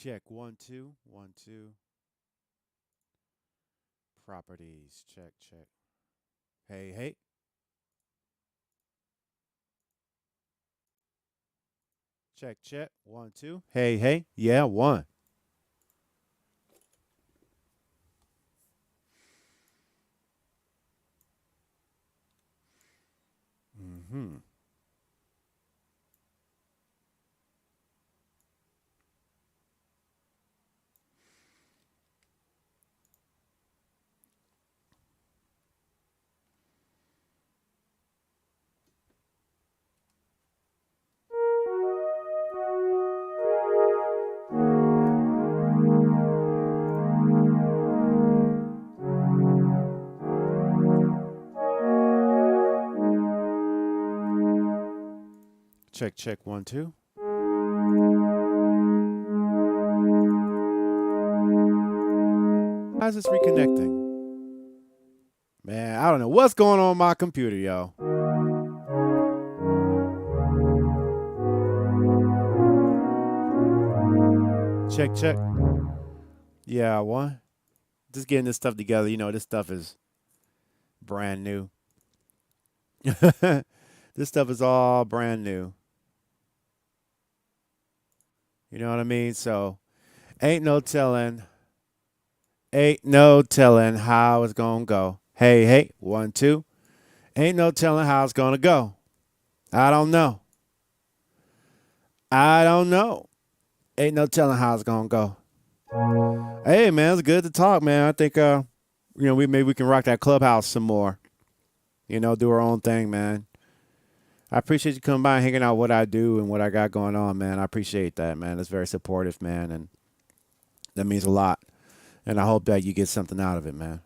Check 1 2 1 2. Properties. Check check. Hey hey. Check check 1 2. Hey hey. Yeah, one. Mm-hmm. Check check 1 2. How's this reconnecting? Man, I don't know what's going on my computer, yo. Check check. Yeah, one. Just getting this stuff together. You know, this stuff is brand new. This stuff is all brand new. You know what I mean? So ain't no telling. Ain't no telling how it's gonna go. Hey, hey, 1 2. Ain't no telling how it's gonna go. I don't know. I don't know. Ain't no telling how it's gonna go. Hey man, it's good to talk, man. I think we maybe we can rock that clubhouse some more. You know, do our own thing, man. I appreciate you coming by and hanging out what I do and what I got going on, man. I appreciate that, man. It's very supportive, man, and that means a lot. And I hope that you get something out of it, man.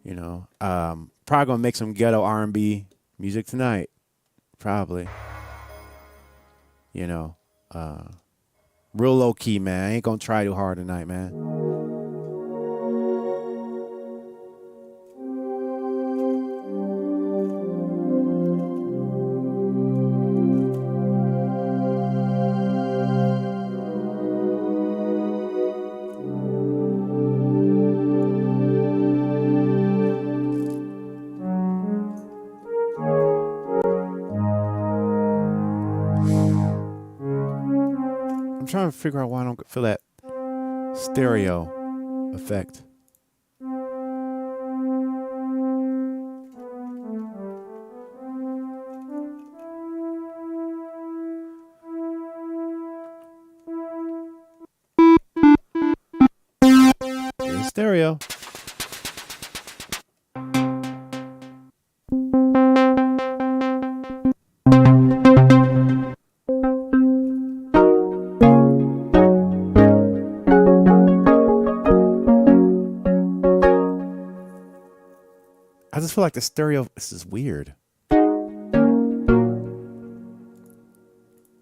You know, probably gonna make some ghetto R&B music tonight. Probably. You know, real low key, man. I ain't gonna try too hard tonight, man. I'm trying to figure out why I don't feel that stereo effect. Here's stereo. I just feel like the stereo, this is weird.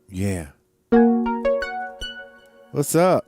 Yeah. What's up?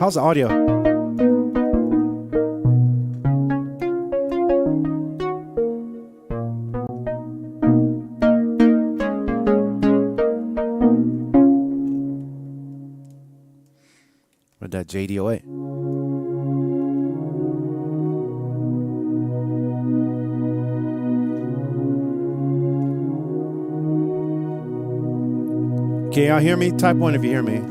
How's the audio? With that JDOA. Can y'all hear me? Type 1 if you hear me.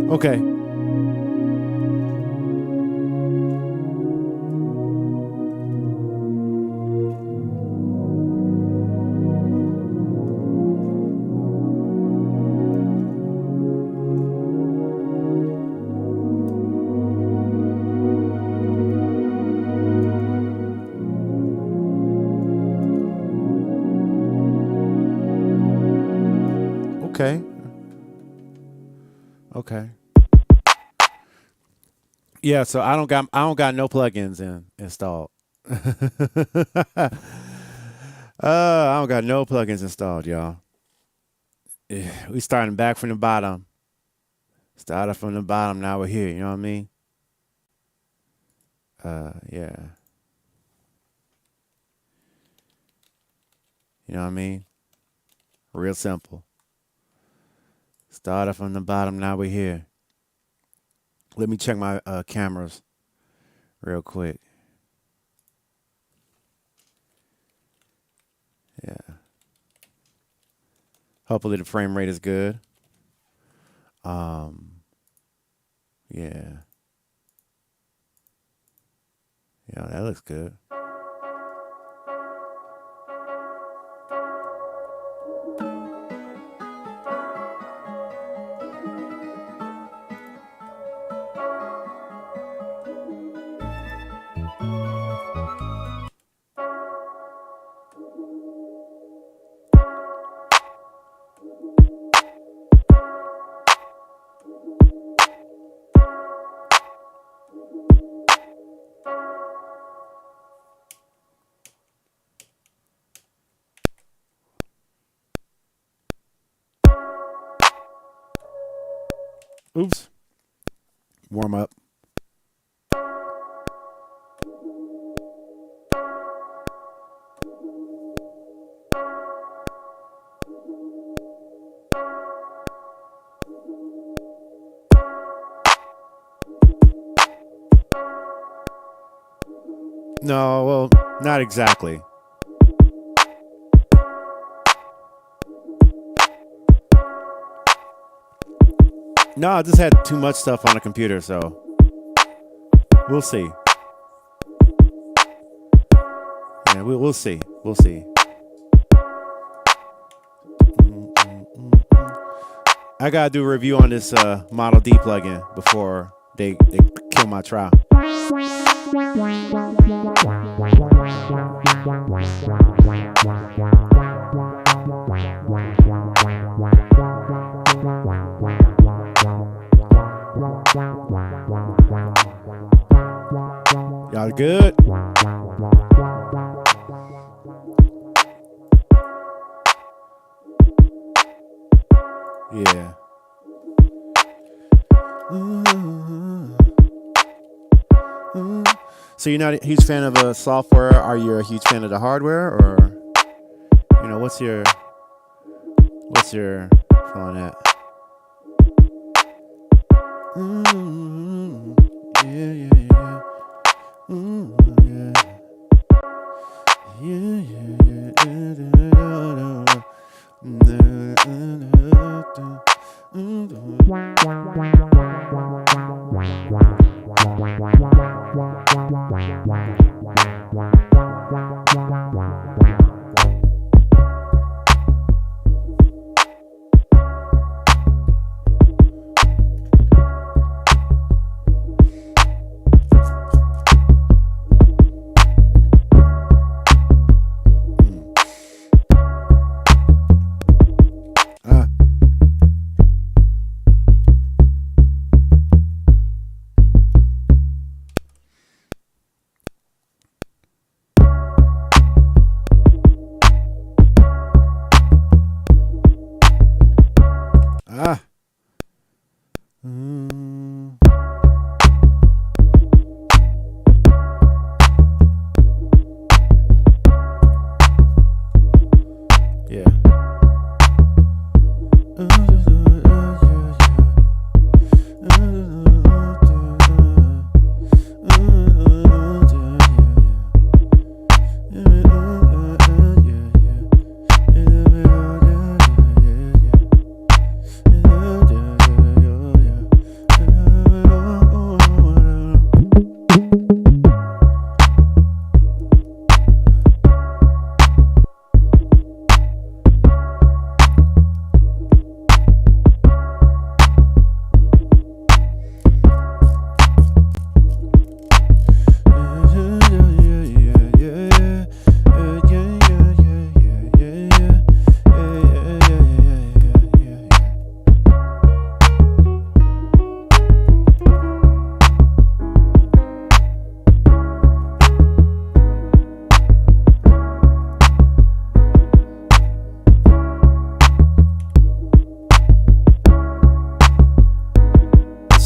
Okay. Okay. Okay. Yeah, so I don't got no plugins installed. I don't got no plugins installed, y'all. Yeah, we starting back from the bottom. Started from the bottom, now we're here, you know what I mean? Yeah. You know what I mean? Real simple. Started from the bottom, now we're here. Let me check my cameras real quick. Yeah. Hopefully the frame rate is good. Yeah. Yeah, that looks good. Oops. Warm up. No, well, not exactly. No, I just had too much stuff on the computer, so we'll see. Yeah, we'll see. We'll see. I gotta do a review on this Model D plugin before they kill my trial. Y'all good? Yeah. So you're not a huge fan of the software? Are you a huge fan of the hardware, or what's your feeling at? Yeah, yeah, yeah. Yeah, yeah,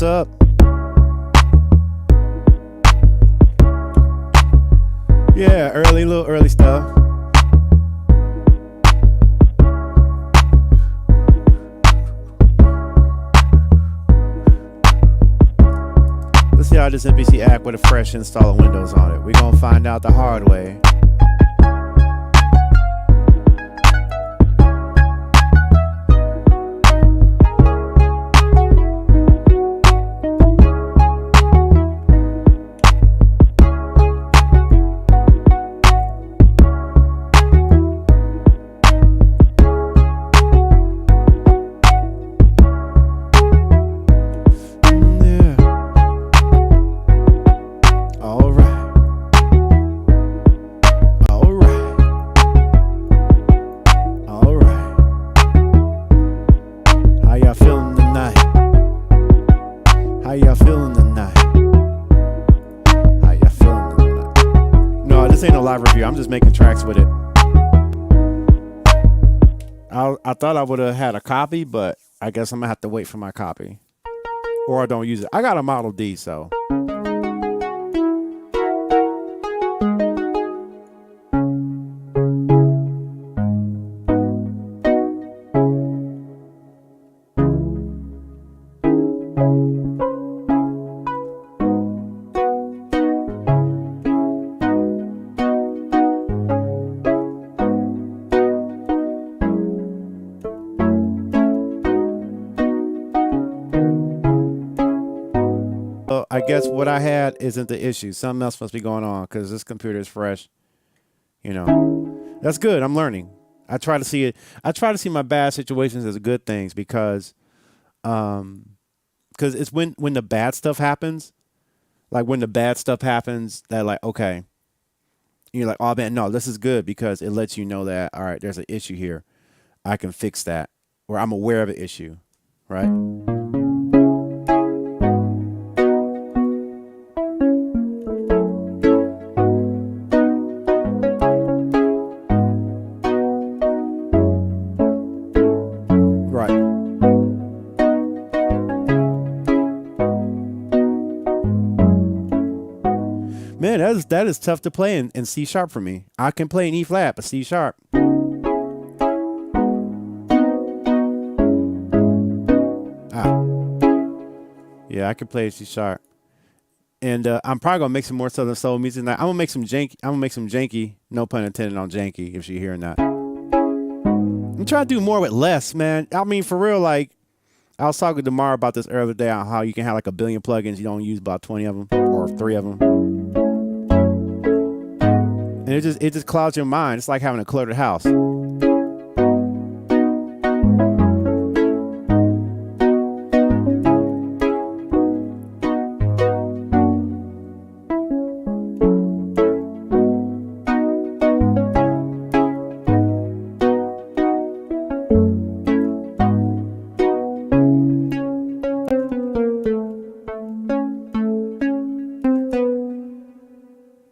up? Yeah, early, little early stuff. Let's see how this MPC act with a fresh install of Windows on it. We're gonna find out the hard way. I'm just making tracks with it. I thought I would have had a copy, but I guess I'm gonna have to wait for my copy, or I don't use it. I got a Model D, so. I guess what I had isn't the issue. Something else must be going on because this computer is fresh. You know, that's good. I'm learning. I try to see it. I try to see my bad situations as good things because it's when the bad stuff happens, like when the bad stuff happens that like, okay, you're like, oh man, no, this is good because it lets you know that, all right, there's an issue here. I can fix that, or I'm aware of an issue, right? Man, that is tough to play in C sharp for me. I can play in E flat, but C sharp. Yeah, I can play C sharp. And I'm probably gonna make some more Southern Soul music tonight. I'm gonna make some janky, no pun intended on janky, if you're hearing that. I'm trying to do more with less, man. I mean, for real, like I was talking to Mara about this earlier today on how you can have like 1 billion plugins, you don't use about 20 of them or 3 of them. And it just clouds your mind. It's like having a cluttered house.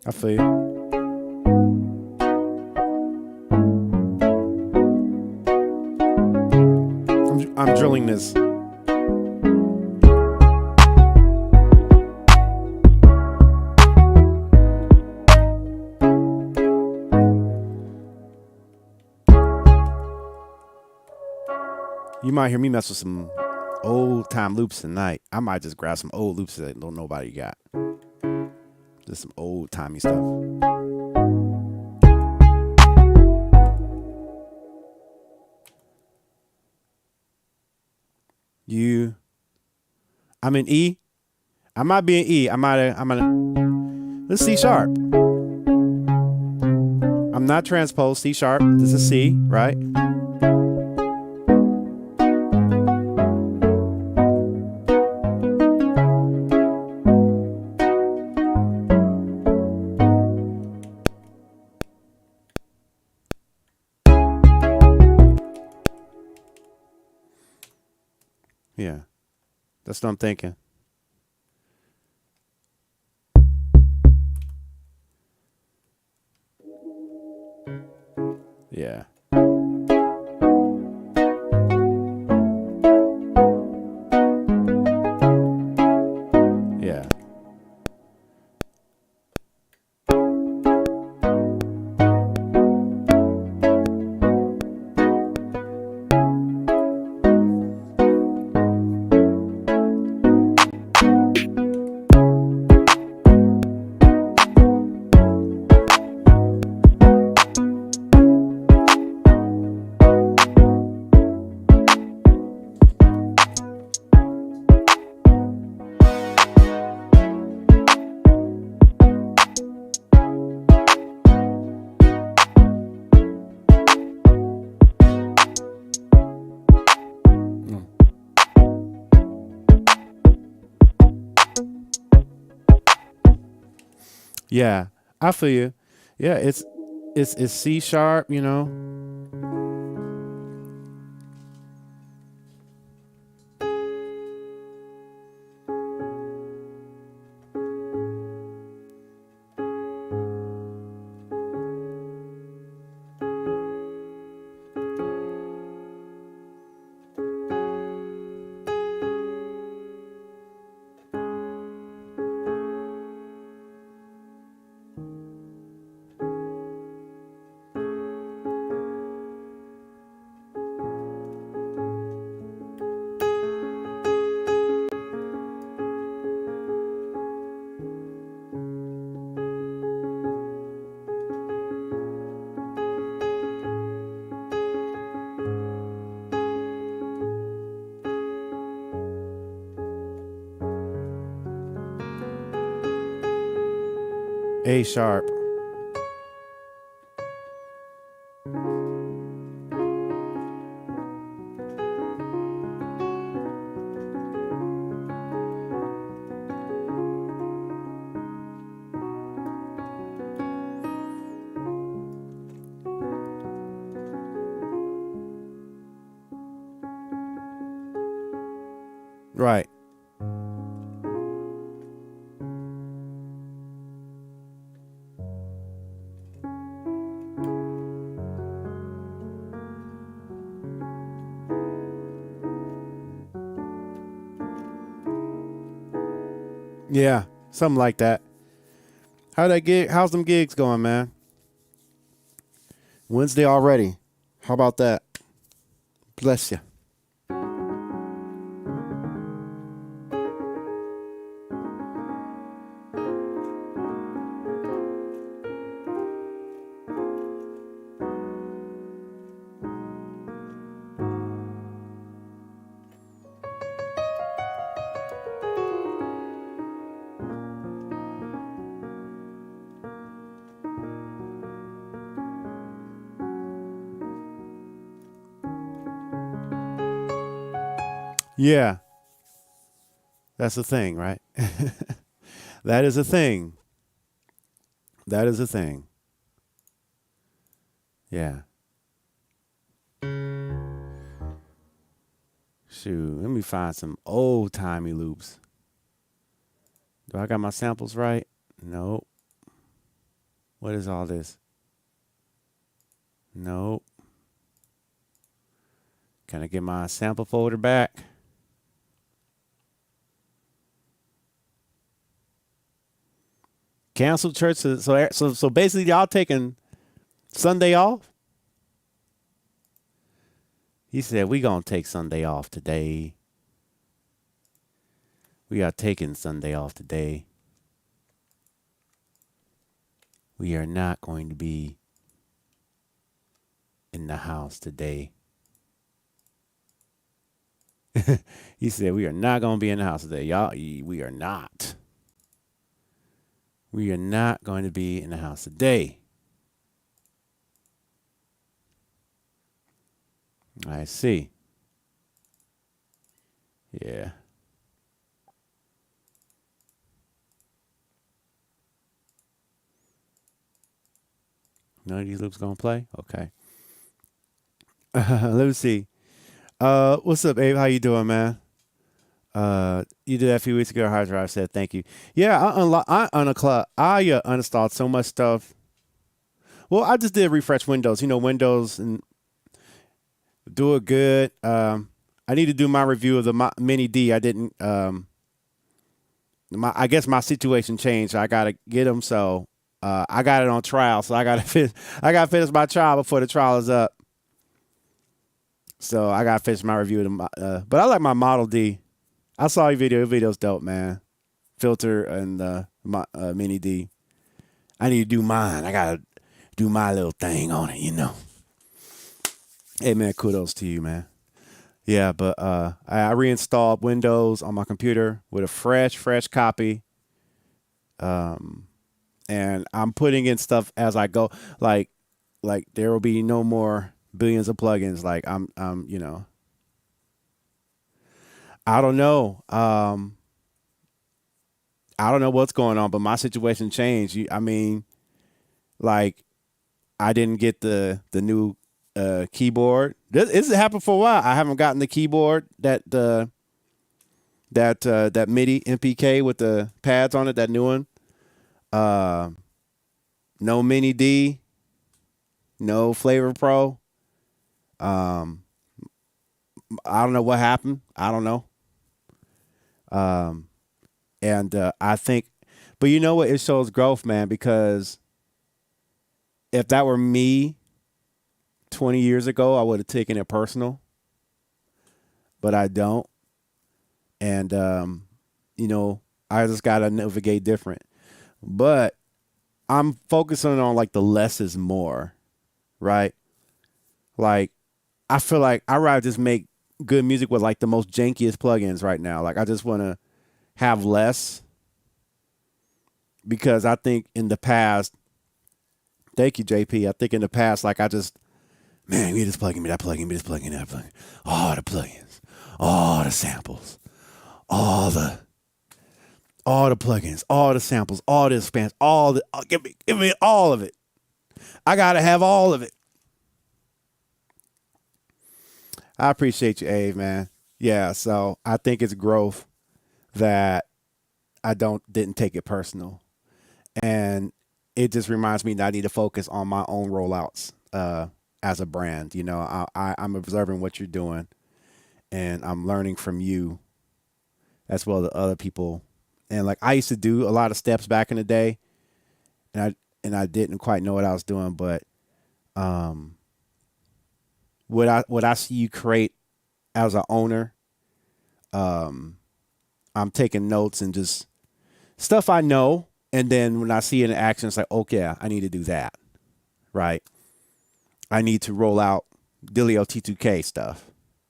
I feel you. I'm drilling this. You might hear me mess with some old time loops tonight. I might just grab some old loops that don't nobody got. Just some old timey stuff. I'm in E. I might be in E. Let's C sharp. I'm not transposed. C sharp. This is C, right? Yeah, that's what I'm thinking. Yeah. Yeah, I feel you. Yeah, it's C sharp, you know. A sharp. Right. Yeah, something like that. How's them gigs going, man? Wednesday already. How about that? Bless you. Yeah, that's a thing, right? That is a thing. That is a thing. Yeah. Shoot, let me find some old timey loops. Do I got my samples right? Nope. What is all this? Nope. Can I get my sample folder back? Cancel church. So basically, y'all taking Sunday off? He said we gonna take Sunday off today. We are taking Sunday off today. We are not going to be in the house today. He said we are not going to be in the house today. Y'all, we are not. We are not going to be in the house today. I see. Yeah. None of these loops going to play? Okay. Let me see. What's up, Abe? How you doing, man? You did that a few weeks ago. Hard drive said thank you. Yeah, I uninstalled so much stuff. Well, I just did refresh Windows. You know, Windows and do it good. I need to do my review of the Mini D. I didn't. I guess my situation changed. I gotta get them. So I got it on trial. So I gotta finish my trial before the trial is up. So I gotta finish my review of the. But I like my Model D. I saw your video. Your video's dope, man. Filter and my Mini D. I need to do mine. I gotta do my little thing on it, you know. Hey man, kudos to you, man. Yeah, but I reinstalled Windows on my computer with a fresh copy. And I'm putting in stuff as I go. Like there will be no more billions of plugins. Like I'm you know. I don't know. I don't know what's going on, but my situation changed. I mean, like I didn't get the new keyboard. This has happened for a while. I haven't gotten the keyboard that MIDI MPK with the pads on it, that new one. No Mini D, no Flavor Pro. I don't know what happened. I don't know. And I think, but you know what? It shows growth, man, because if that were me 20 years ago, I would have taken it personal, but I don't. And, you know, I just got to navigate different. But I'm focusing on like the less is more, right? Like, I feel like I'd rather just make good music with like the most jankiest plugins right now. Like, I just want to have less because I think in the past, thank you, JP. I think in the past, like I just, man, me this plugin, me that plugin, me this plugin, that plugin. All the plugins, all the samples, all the plugins, all the samples, all the expansion, give me all of it. I gotta have all of it. I appreciate you, Abe, man. Yeah, so I think it's growth that I didn't take it personal. And it just reminds me that I need to focus on my own rollouts as a brand. You know, I'm observing what you're doing and I'm learning from you as well as other people. And like I used to do a lot of steps back in the day and I didn't quite know what I was doing, but what I see you create as an owner, I'm taking notes and just stuff I know. And then when I see it in action, it's like, okay, I need to do that. Right. I need to roll out Dillio T2K stuff.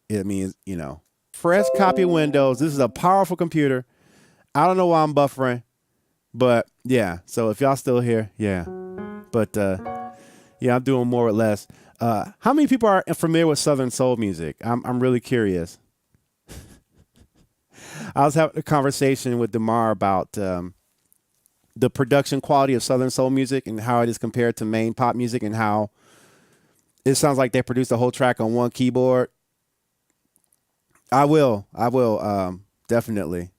It means, you know, fresh copy Windows. This is a powerful computer. I don't know why I'm buffering, but yeah. So if y'all still here, yeah. But yeah, I'm doing more or less. How many people are familiar with Southern soul music? I'm really curious. I was having a conversation with Demar about the production quality of Southern soul music and how it is compared to main pop music and how it sounds like they produced a whole track on one keyboard. I will definitely.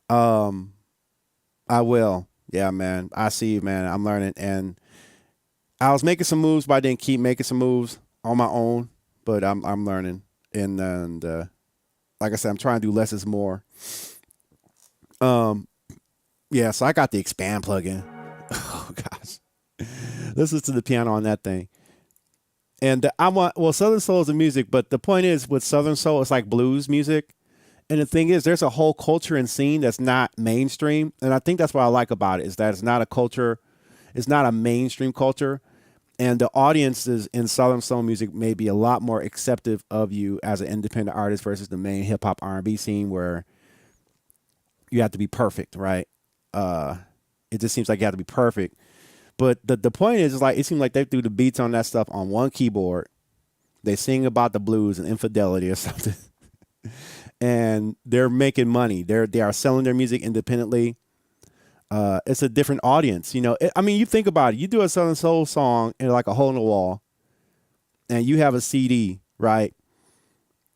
I will. Yeah, man. I see you, man. I'm learning. And I was making some moves, but I didn't keep making some moves on my own, but I'm learning. And like I said, I'm trying to do less is more. Yeah, so I got the expand plugin. Oh gosh. Listen to the piano on that thing. And Southern Soul is a music, but the point is with Southern Soul, it's like blues music. And the thing is, there's a whole culture and scene that's not mainstream. And I think that's what I like about it is that it's not a culture. It's not a mainstream culture. And the audiences in Southern Soul music may be a lot more acceptive of you as an independent artist versus the main hip hop R&B scene where you have to be perfect, right? It just seems like you have to be perfect. But the point is like, it seems like they threw the beats on that stuff on one keyboard. They sing about the blues and infidelity or something. And they're making money. They are selling their music independently. It's a different audience, you know. I mean, you think about it. You do a Southern Soul song in like a hole in the wall, and you have a CD, right?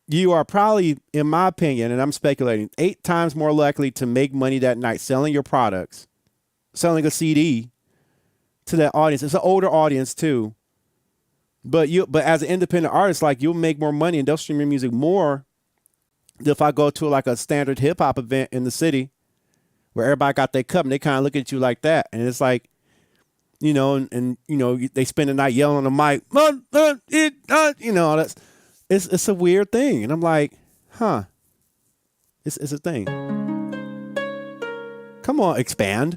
You are probably, in my opinion, and I'm speculating, 8 times more likely to make money that night selling your products, selling a CD to that audience. It's an older audience too, but as an independent artist, like you'll make more money and they'll stream your music more. If I go to like a standard hip hop event in the city where everybody got their cup and they kind of look at you like that. And it's like, you know, and you know, they spend the night yelling on the mic, you know, it's a weird thing. And I'm like, huh, it's a thing. Come on, expand.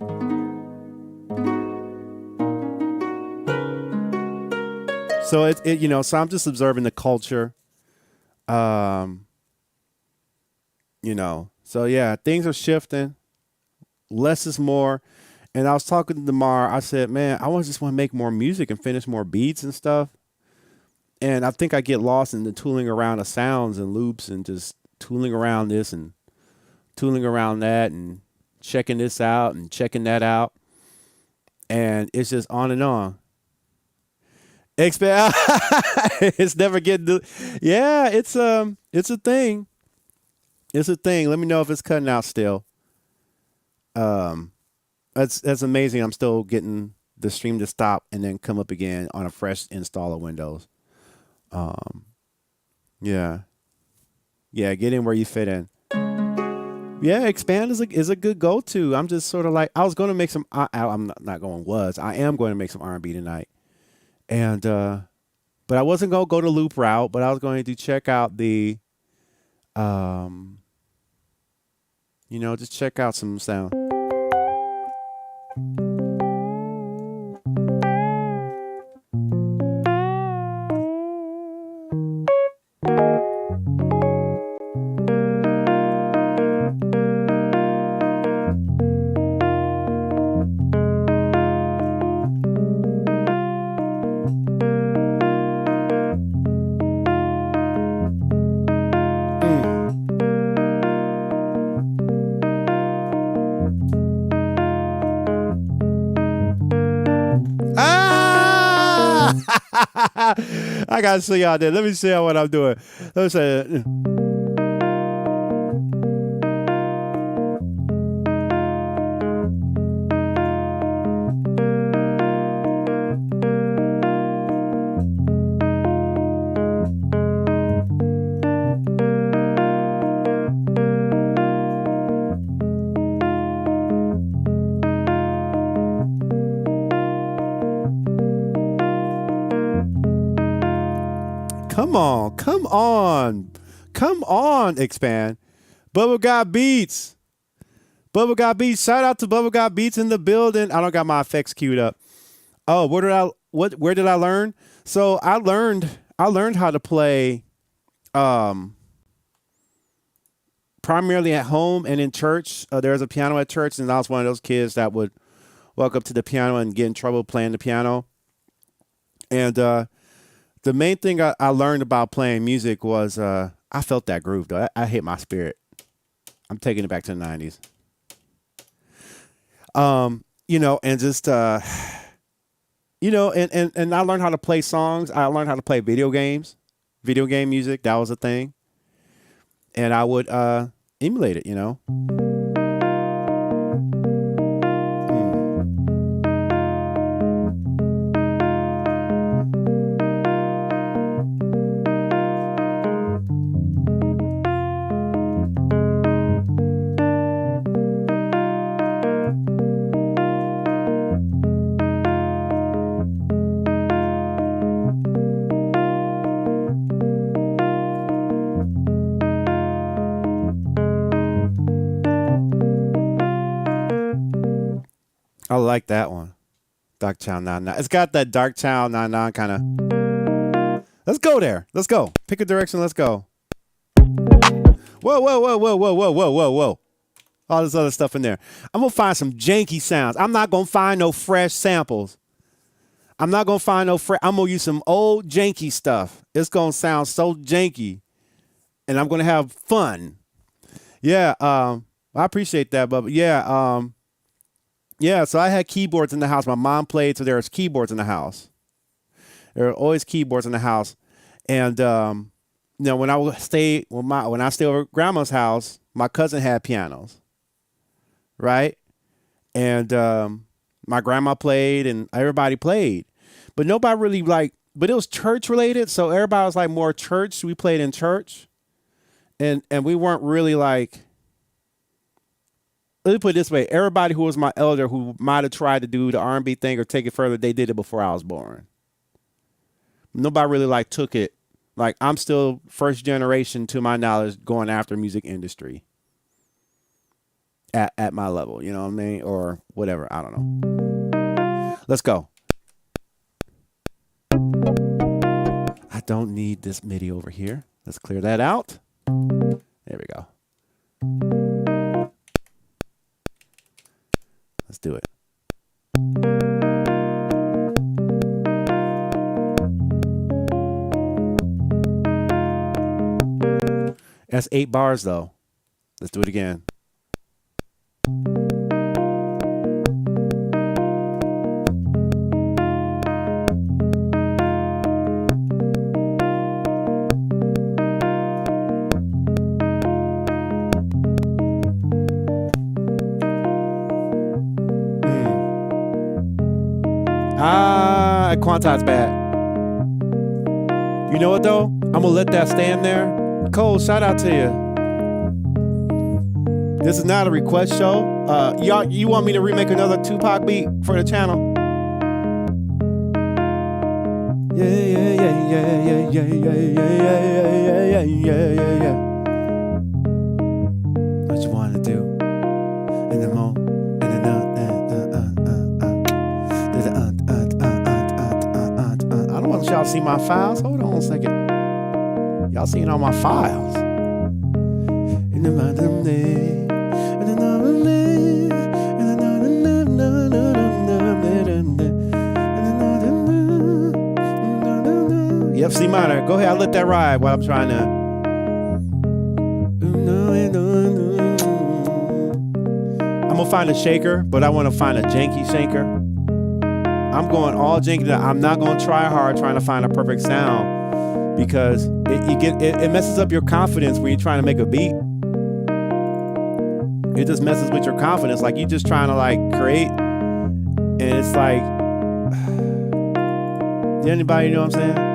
So you know, so I'm just observing the culture. You know, so yeah, things are shifting. Less is more. And I was talking to Demar. I said, man, I just want to make more music and finish more beats and stuff. And I think I get lost in the tooling around of sounds and loops and just tooling around this and tooling around that. And checking this out and checking that out. And it's just on and on. Expand. It's never getting. Yeah, it's a thing. It's a thing. Let me know if it's cutting out still. That's amazing. I'm still getting the stream to stop and then come up again on a fresh install of Windows. Yeah. Yeah, get in where you fit in. Yeah, expand is a good go-to. I'm just sort of like, I was going to make some, I'm not going I am going to make some R&B tonight. And, but I wasn't going to go the loop route, but I was going to check out the, just check out some sound. I gotta see y'all there. Let me see what I'm doing. Let me say. Come on, expand. Bubba Got Beats. Shout out to Bubba Got Beats in the building. I don't got my effects queued up. Oh, where did I learn? So I learned how to play primarily at home and in church. There was a piano at church, and I was one of those kids that would walk up to the piano and get in trouble playing the piano. And the main thing I learned about playing music was I felt that groove, though. I hit my spirit. I'm taking it back to the 90s. And just, and I learned how to play songs. I learned how to play video game music. That was a thing. And I would emulate it, I like that one. Dark Child 99. It's got that Dark Child 99 kind of. Let's go there. Let's go. Pick a direction. Let's go. Whoa. All this other stuff in there. I'm going to find some janky sounds. I'm not going to find no fresh samples. I'm not going to find no fresh. I'm going to use some old janky stuff. It's going to sound so janky. And I'm going to have fun. Yeah. I appreciate that, Bubba. Yeah. Yeah, so I had keyboards in the house. My mom played, so there was keyboards in the house. There were always keyboards in the house. And when I stayed over at grandma's house, my cousin had pianos. Right? And my grandma played and everybody played. But nobody really but it was church related, so everybody was like more church. We played in church. And we weren't really like, let me put it this way. Everybody who was my elder who might have tried to do the R&B thing or take it further, they did it before I was born. Nobody really took it. I'm still first generation to my knowledge going after music industry at my level, you know what I mean? Or whatever. I don't know. Let's go. I don't need this MIDI over here. Let's clear that out. There we go. Let's do it. That's 8 bars, though. Let's do it again. not quantized bad. You know what though? I'm gonna let that stand there. Cole, shout out to you. This is not a request show. Y'all, you want me to remake another Tupac beat for the channel? Yeah. What you want to do? In the mo, in the I don't want y'all to see my files. Hold on a second. Y'all seeing all my files. In the Yep, C minor. Go ahead, I'll let that ride while I'm trying to. I'm gonna find a shaker, but I want to find a janky shaker. I'm going all janky. I'm not gonna try hard trying to find a perfect sound because it messes up your confidence when you're trying to make a beat. It just messes with your confidence. Like you just trying to like create, and it's like, does anybody know what I'm saying?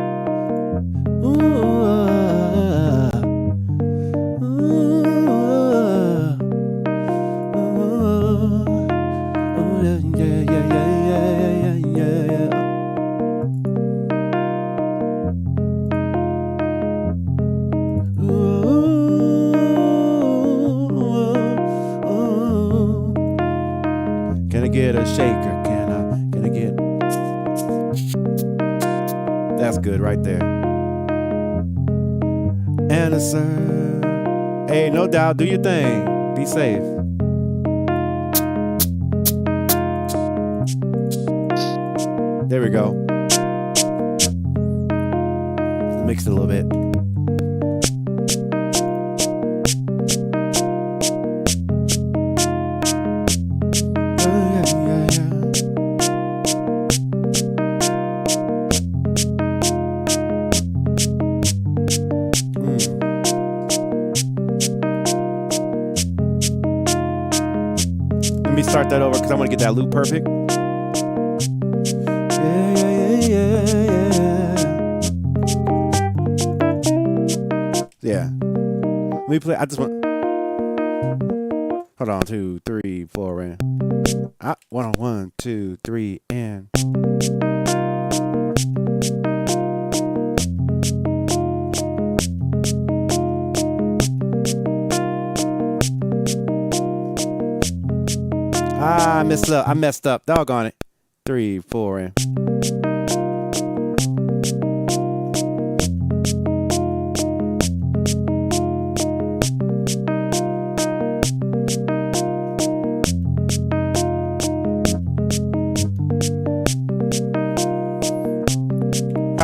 Can I get a shaker? Can I get? That's good right there. And a sir. Hey, no doubt, do your thing. Be safe. There we go. Mix it a little bit. Let me start that over because I want to get that loop perfect. Yeah. Let me play. I just want. Hold on. 2, 3, 4, and. 1, 2, 3, and. I messed up. Doggone it. 3, 4, and.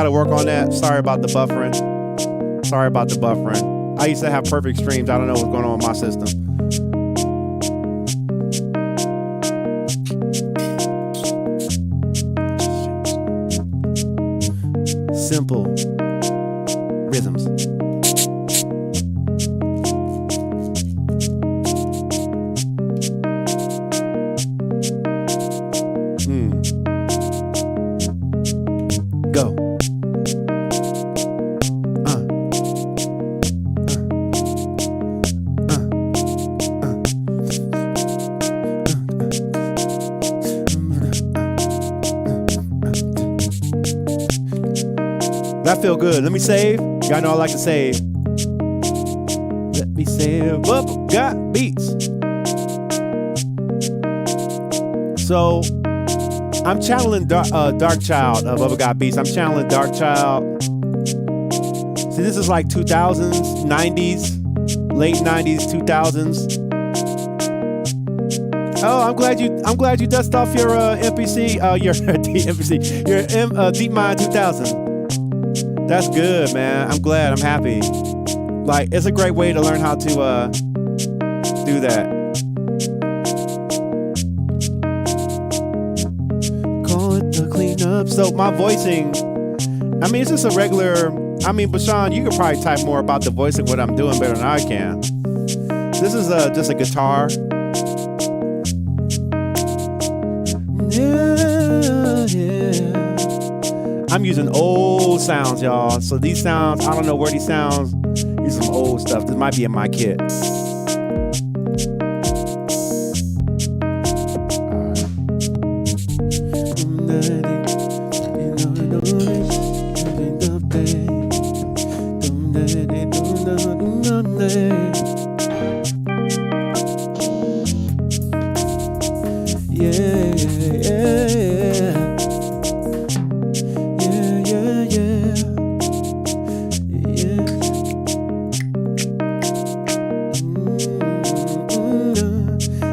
To work on that. Sorry about the buffering. I used to have perfect streams. I don't know what's going on with my system. Simple rhythms. Go. That feel good. Let me save. Y'all know I like to save. Let me save. Up, got beats. So I'm channeling Dark Child of Bubba Got Beats. I'm channeling Dark Child. See, this is like 2000s, 90s, late 90s, 2000s. Oh, I'm glad you dusted off your MPC, your MPC, your DeepMind 2000. That's good, man. I'm glad. I'm happy. Like, it's a great way to learn how to do that. Call it the cleanup. So my voicing, I mean, it's just a regular. I mean, Bashan, you could probably type more about the voicing, what I'm doing better than I can. This is just a guitar. Yeah. I'm using old sounds, y'all. So these sounds, I don't know where these sounds. These are some old stuff. This might be in my kit.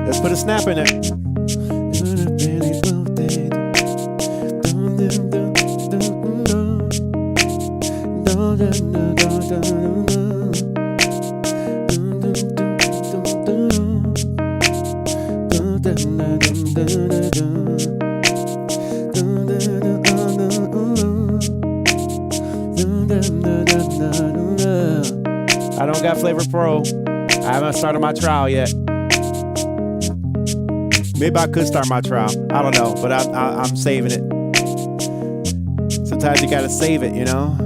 Let's put a snap in it. I don't got Flavor Pro. I haven't started my trial yet. Maybe I could start my trial. I don't know, but I'm saving it. Sometimes you gotta save it, you know?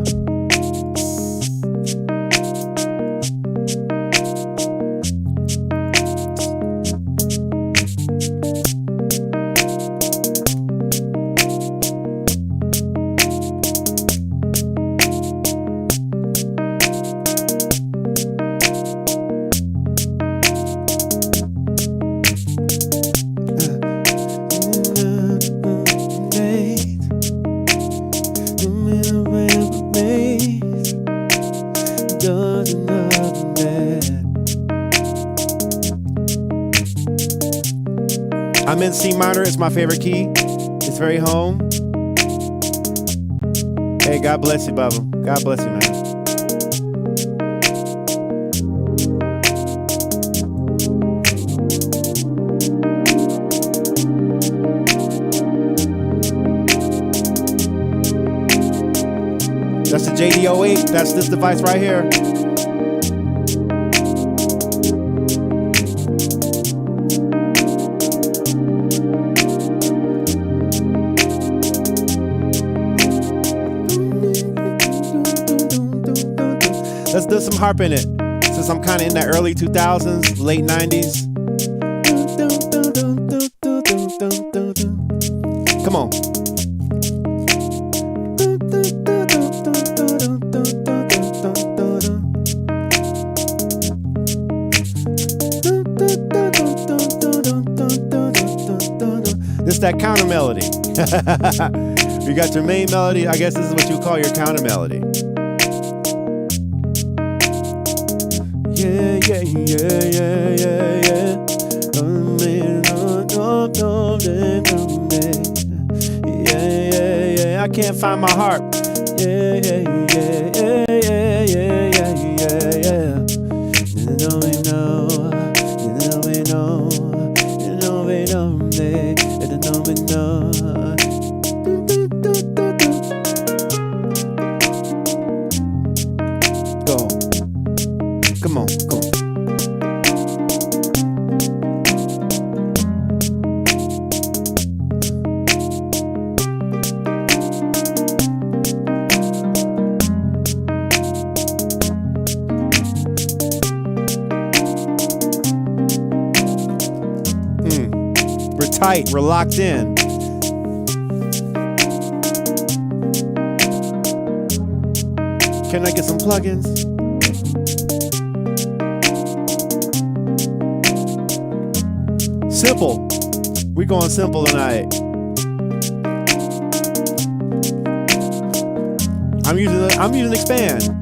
I'm in C minor. It's my favorite key. It's very home. Hey, God bless you, Bubba. God bless you, man. That's the JD08. That's this device right here. Let's do some harp in it, since I'm kind of in the early 2000s, late 90s. Come on. This is that counter melody. You got your main melody. I guess this is what you call your counter melody. Yeah. I can't find my harp. Yeah. Go. Come on. We're tight. We're locked in. Can I get some plugins? Simple. We're going simple tonight. I'm using expand.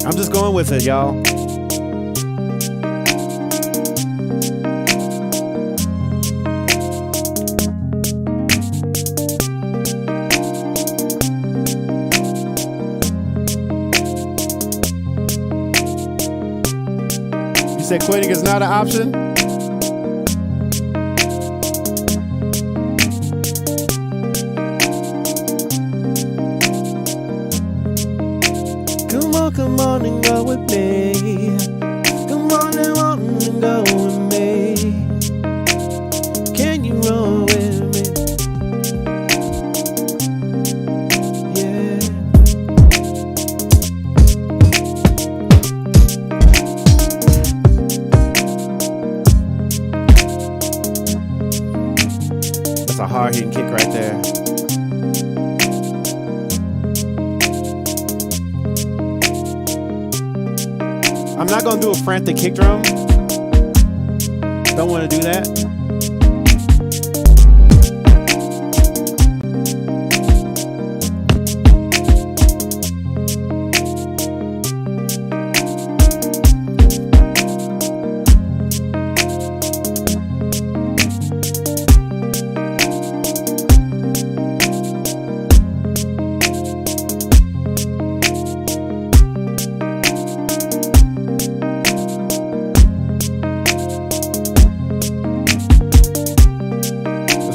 I'm just going with it, y'all. said quitting is not an option. Come on and go with me. Come on and go with me. Can you roll with me? Yeah. That's a hard hitting kick right there. I'm not gonna do a frantic kick drum. Don't want to do that.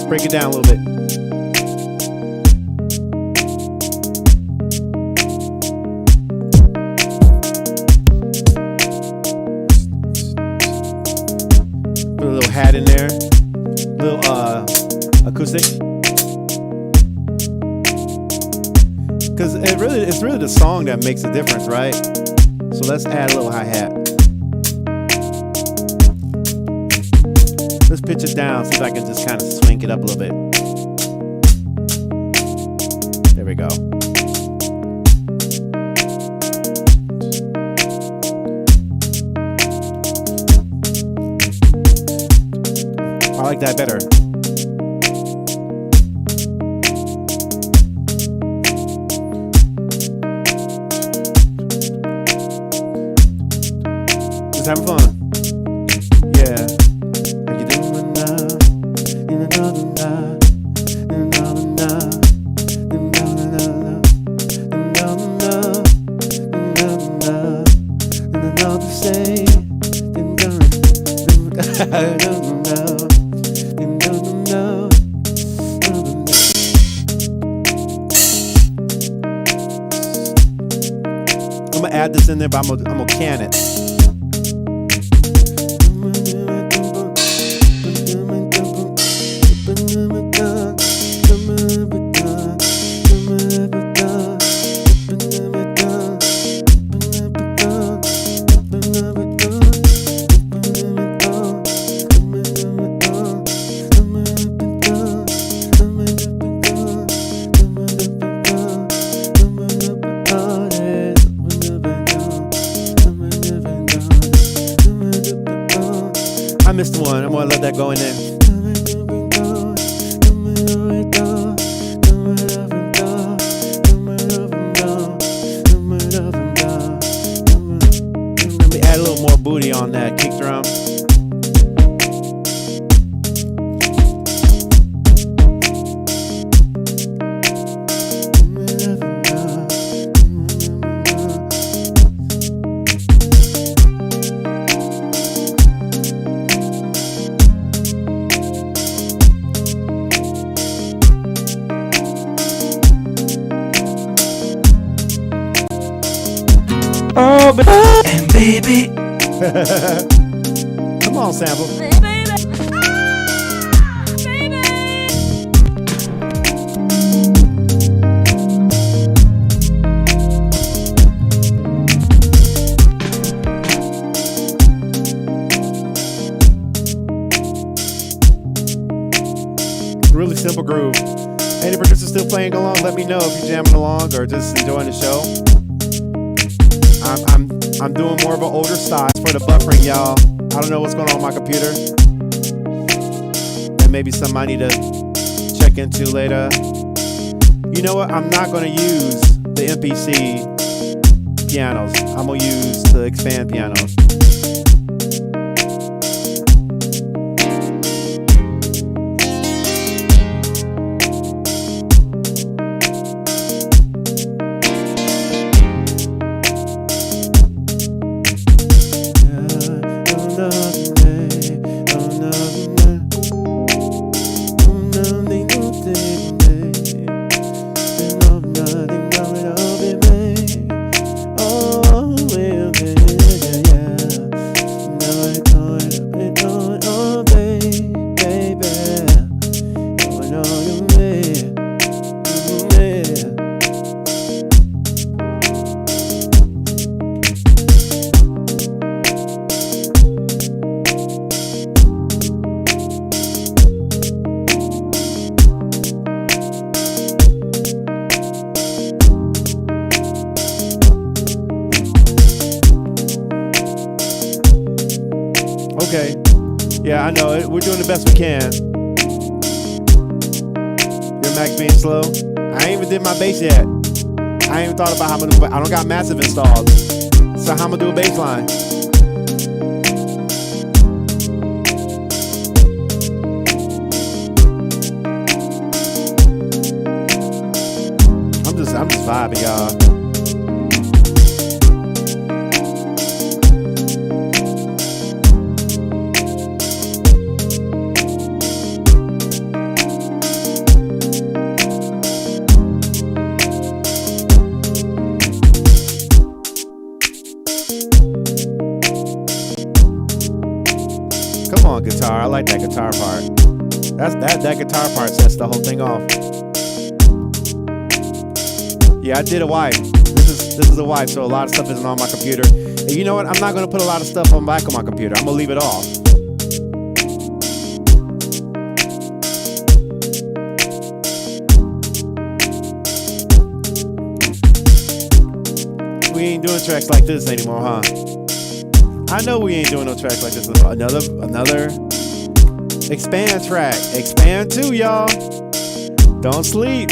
Break it down a little bit. Put a little hat in there. Little acoustic. Because it's really the song that makes a difference, right? So let's add a little hi-hat. Let's pitch it down, see if I can just kind of swing it up a little bit. There we go. I like that better. Just having fun. Yeah. I'm gonna add this in there, but I'm gonna can it. I missed one. I'm gonna let that go in there. Let me add a little more booty on that kick drum. Oh, and baby. Come on, sample. Really simple groove. Any producers still playing along? Let me know if you're jamming along or just enjoying the show. I'm doing more of an older size for the buffering, y'all. I don't know what's going on with my computer. And maybe something I need to check into later. You know what? I'm not going to use the MPC pianos. I'm going to use the expand pianos. Okay. Yeah, I know it. We're doing the best we can. Your Mac's being slow. I ain't even did my bass yet. I ain't even thought about how I'm gonna do. I don't got Massive installed. So how I'm gonna do a bass line? I'm just vibing, y'all. Come on, guitar. I like that guitar part. That guitar part sets the whole thing off. Yeah, I did a wipe. This is a wipe, so a lot of stuff isn't on my computer. And you know what? I'm not gonna put a lot of stuff back on my computer. I'm gonna leave it off. We ain't doing tracks like this anymore, huh? I know we ain't doing no tracks like this. Another expand track. Expand 2, y'all. Don't sleep.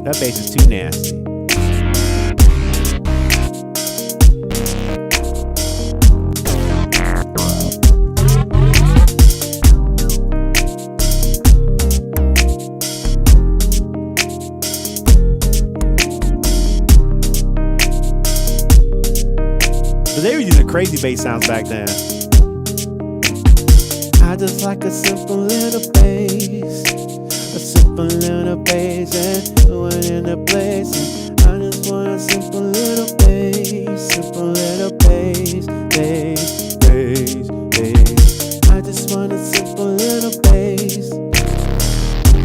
That bass is too nasty. But they were using crazy bass sounds back then. I just like a simple little bass. A simple little bass and one in the place. I just want a simple little bass. Simple little bass. Bass, bass, bass. I just want a simple little bass.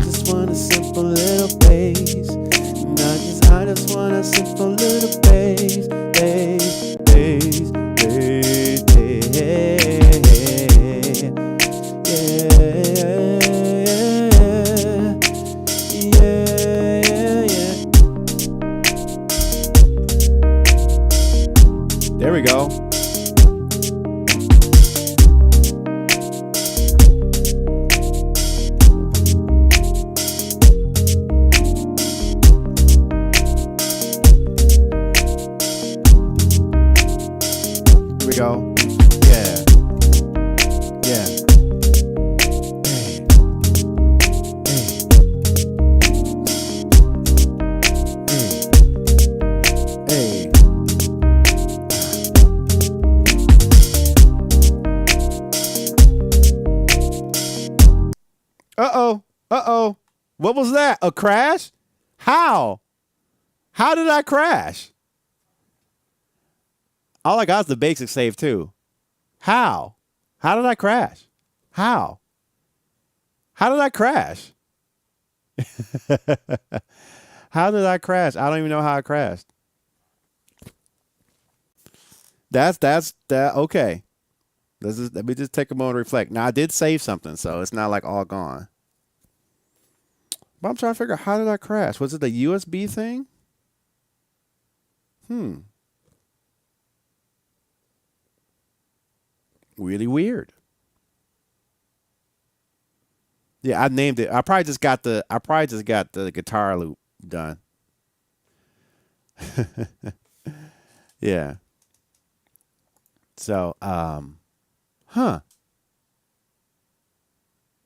Just want a simple little bass. And I just want a simple little bass. Bass, bass, bass, bass. There we go. Here we go. Yeah. Yeah. Hey. Hey. Hey. Hey. Uh-oh. Uh-oh. What was that? A crash? How? How did I crash? All I got is the basic save too. How? How did I crash? How? How did I crash? How did I crash? I don't even know how I crashed. That's that okay. Let me just take a moment to reflect. Now I did save something, so it's not like all gone. But I'm trying to figure out, how did I crash? Was it the USB thing? Really weird. Yeah, I named it. I probably just got the guitar loop done. Yeah. So, huh.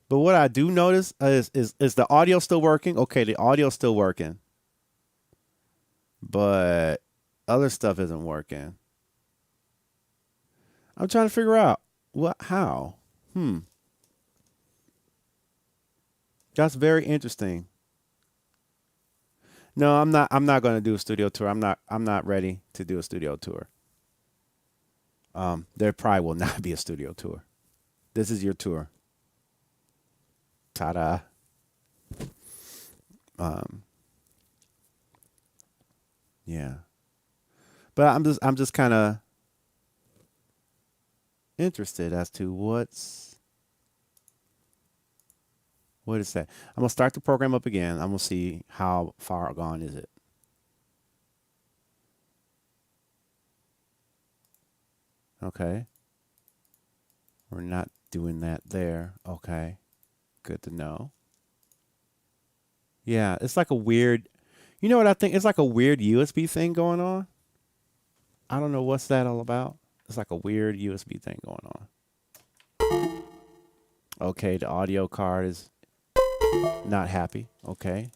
But what I do notice is the audio still working? Okay, the audio's still working. But other stuff isn't working. I'm trying to figure out how. That's very interesting. No, I'm not going to do a studio tour. I'm not ready to do a studio tour. There probably will not be a studio tour. This is your tour. Ta-da. Yeah. But I'm just kind of interested as to what is that. I'm gonna start the program up again. I'm gonna see how far gone is it. Okay. We're not doing that there. Okay. Good to know. Yeah, it's like a weird, you know what I think? It's like a weird USB thing going on. I don't know what's that all about. It's like a weird USB thing going on. Okay, the audio card is not happy. Okay.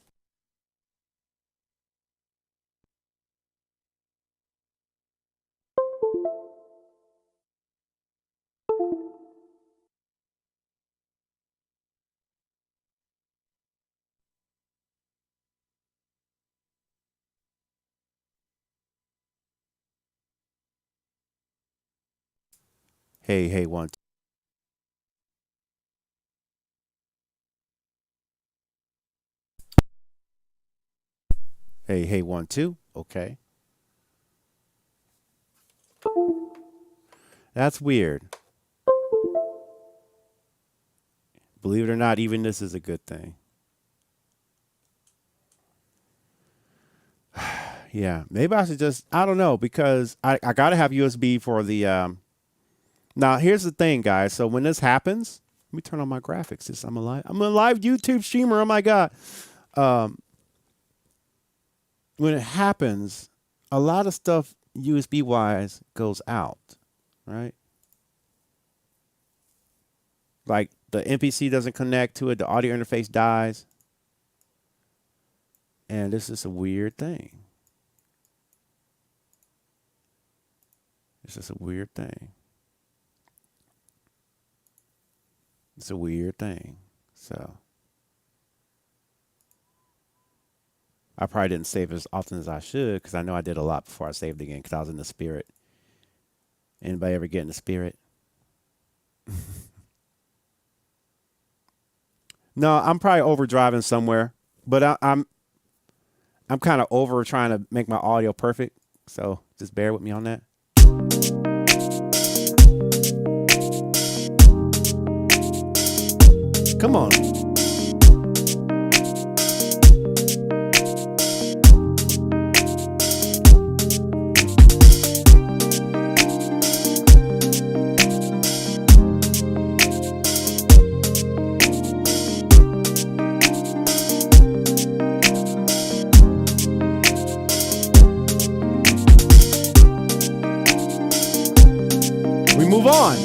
Hey, one. Hey, 1, 2. Okay. That's weird. Believe it or not, even this is a good thing. Yeah, maybe I should just, I don't know, because I got to have USB for the, now here's the thing, guys. So when this happens, let me turn on my graphics. I'm a live YouTube streamer. Oh my God. When it happens, a lot of stuff USB wise goes out, right? Like the MPC doesn't connect to it. The audio interface dies. And this is a weird thing. It's just a weird thing. It's a weird thing. So I probably didn't save as often as I should, because I know I did a lot before I saved again, because I was in the spirit. Anybody ever get in the spirit? No, I'm probably overdriving somewhere, but I'm kind of over trying to make my audio perfect. So just bear with me on that. Come on. We move on.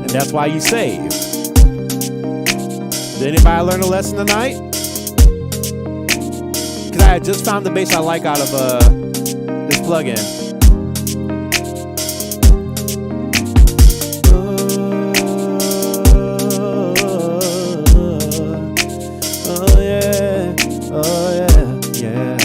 That's why you save. Did anybody learn a lesson tonight? Because I had just found the bass I like out of this plugin. Oh yeah, oh yeah, yeah.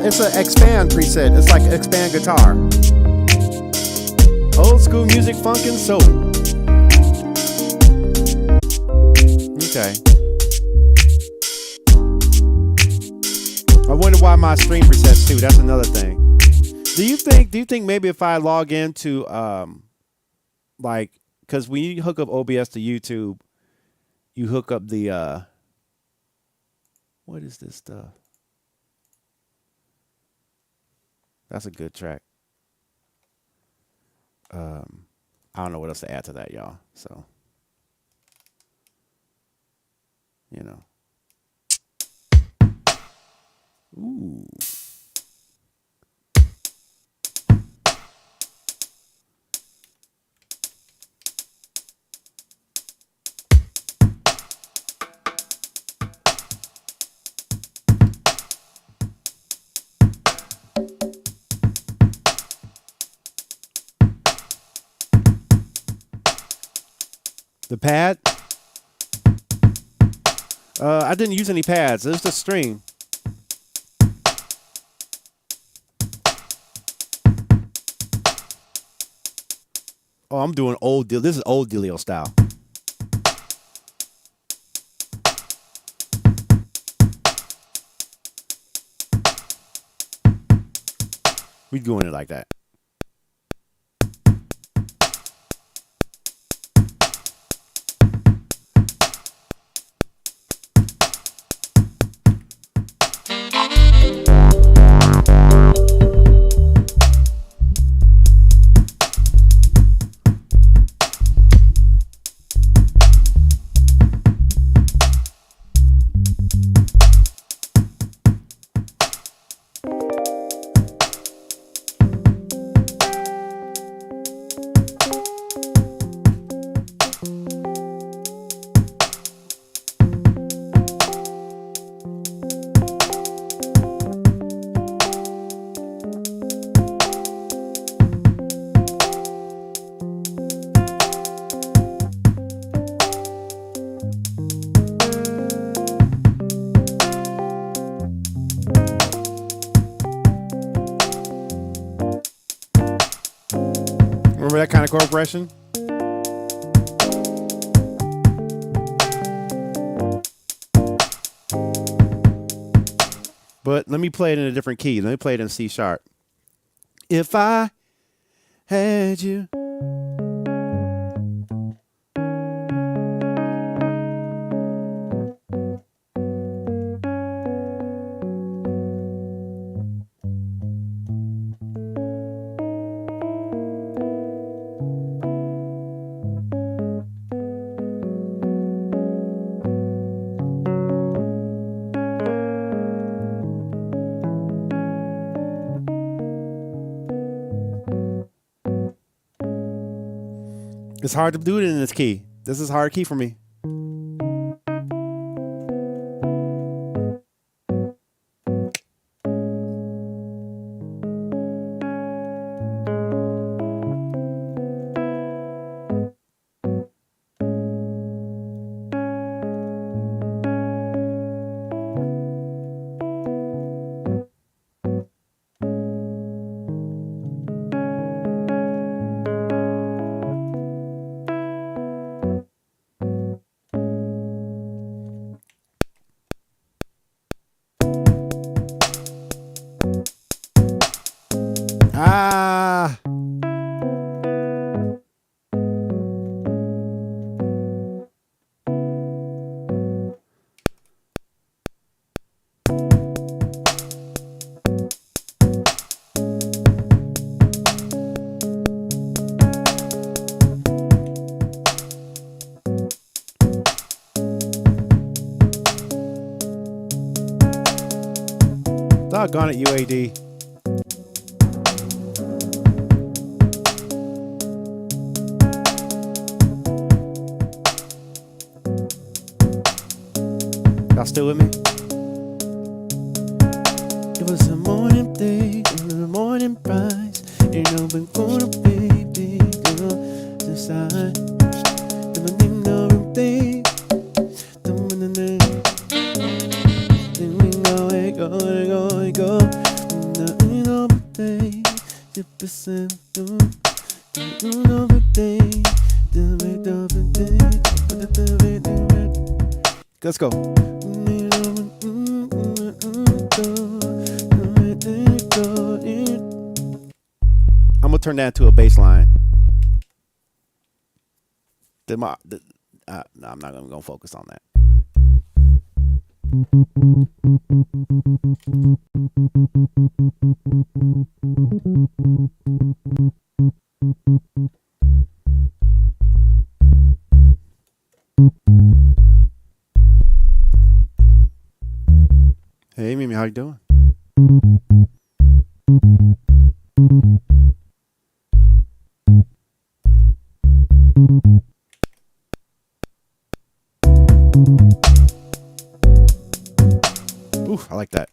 It's an expand preset. It's like expand guitar. Old school music, funk, and soul. Okay. I wonder why my stream resets too. That's another thing. Do you think maybe if I log into like, because when you hook up OBS to YouTube, you hook up the what is this stuff? That's a good track. I don't know what else to add to that, y'all. So, you know. Ooh. The pad? I didn't use any pads. It was the stream. Oh, I'm doing old Dillio. This is old Dillio style. We doing it like that. Remember that kind of chord progression? But let me play it in a different key. Let me play it in C sharp. If I had you. It's hard to do it in this key. This is a hard key for me. Ah. Doggone it, UAD. Y'all still with me? It was a morning day and a morning prize. Ain't no been gonna baby girl decide. Never need no day. Then we go, it go, it go, it go. Ain't no day. 10% no day. Let's go. turn that into a bass line. No, I'm not gonna focus on that. Hey, Mimi, how you doing? Ooh, I like that.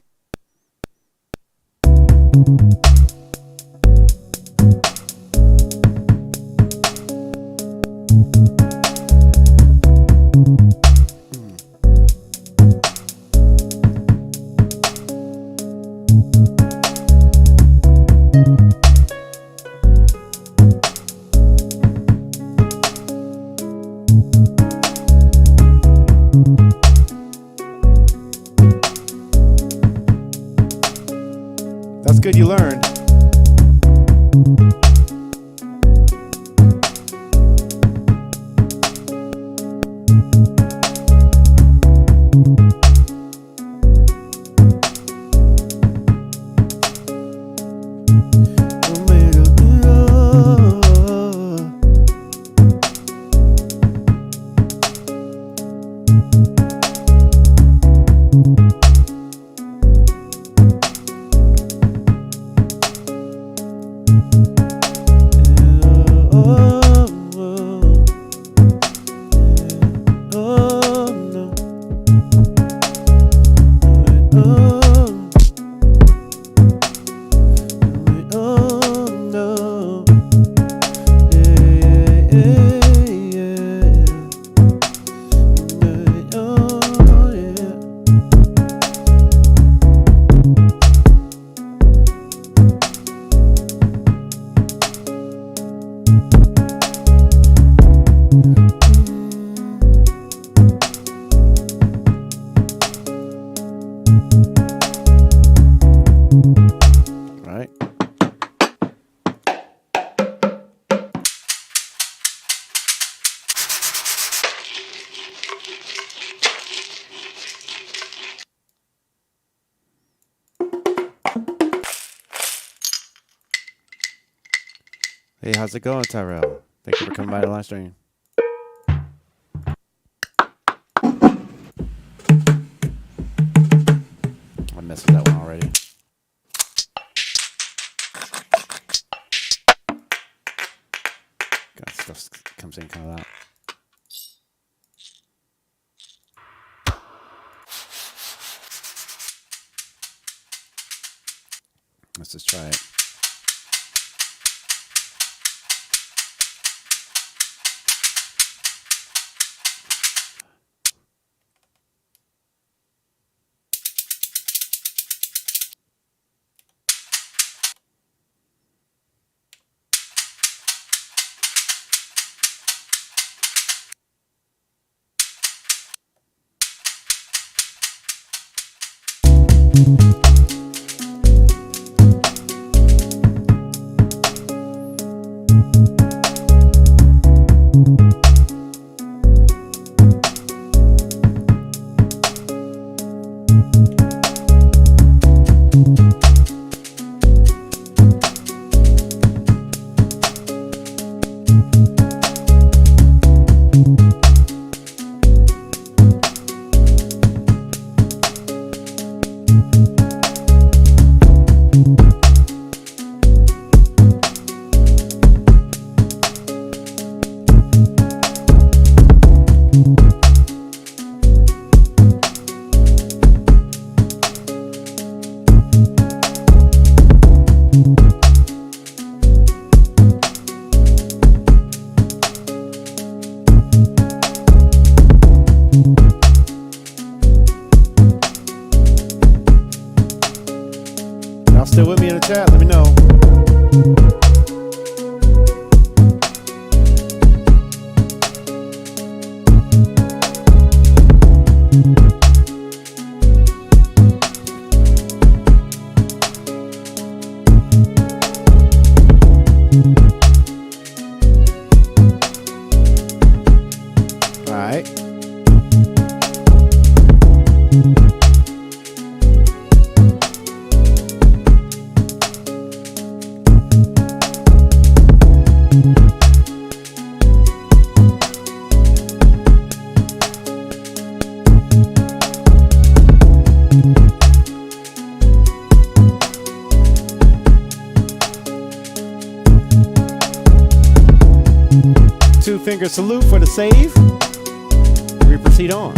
That's good you learned. Hey, how's it going, Tyrell? Thank you for coming by the live stream. I messed with that one already. God, stuff comes in, comes out. Let's just try it. Still with me in the chat? Let me know. finger salute for the save. We proceed on.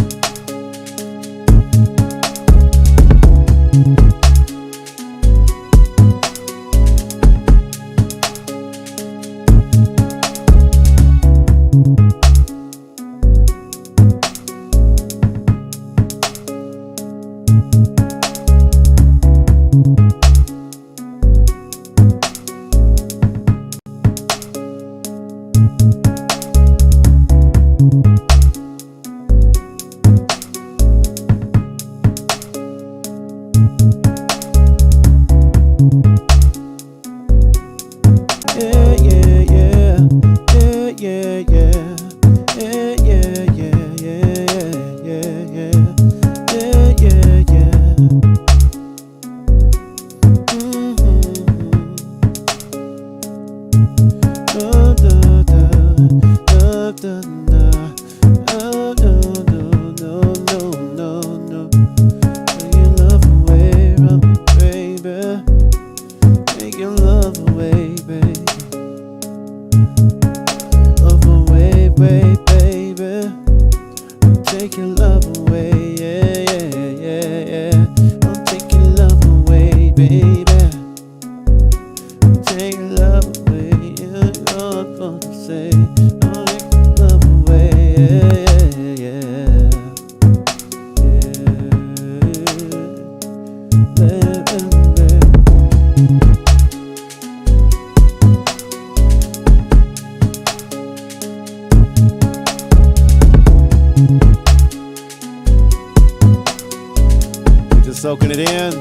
Soaking it in.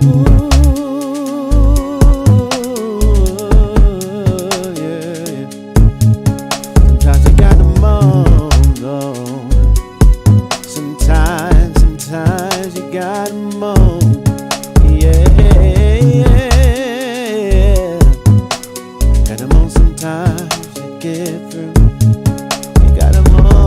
Ooh, yeah, yeah. Sometimes you got to moan, Lord. Sometimes you got to moan. Yeah, yeah. Gotta moan sometimes to get through. You gotta moan.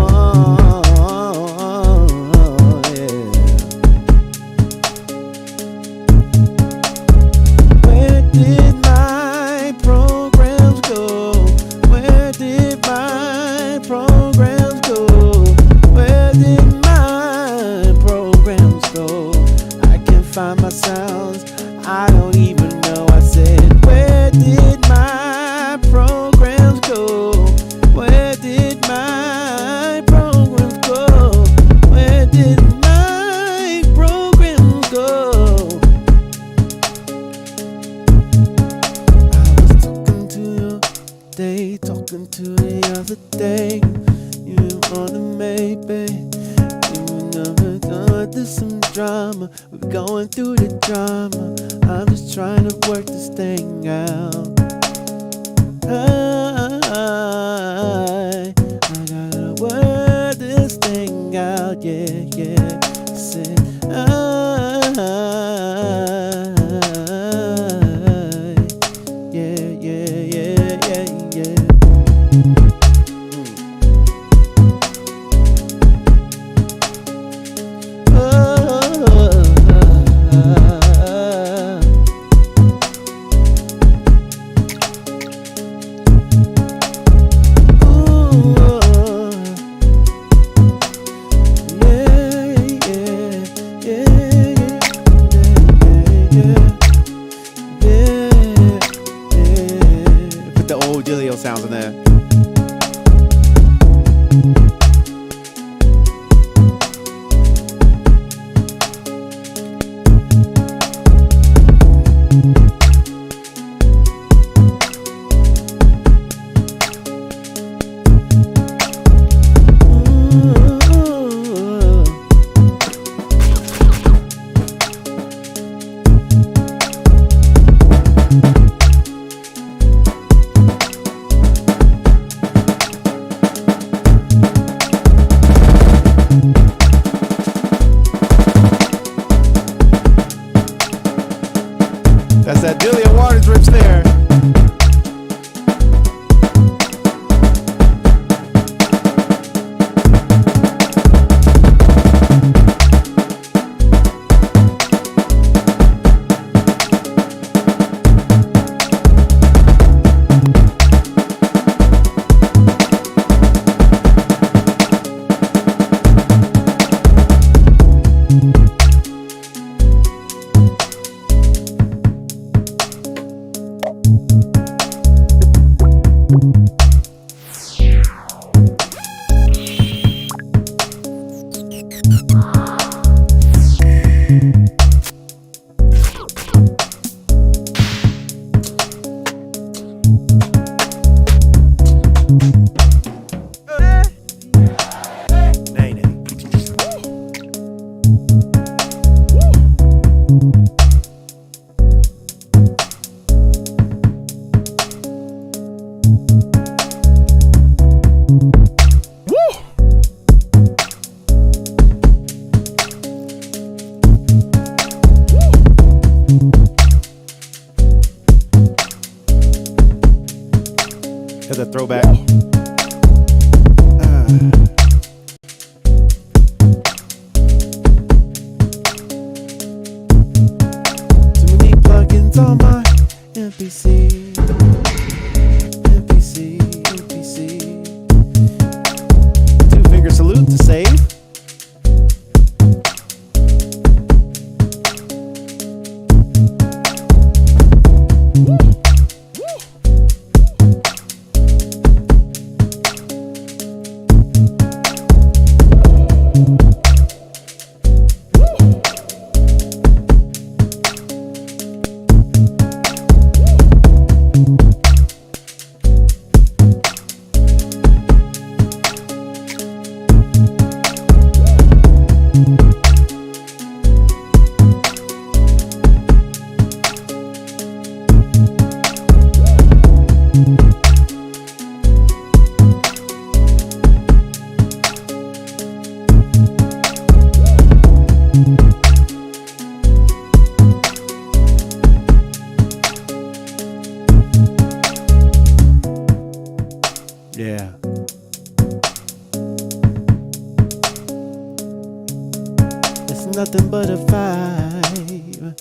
It's nothing but a vibe.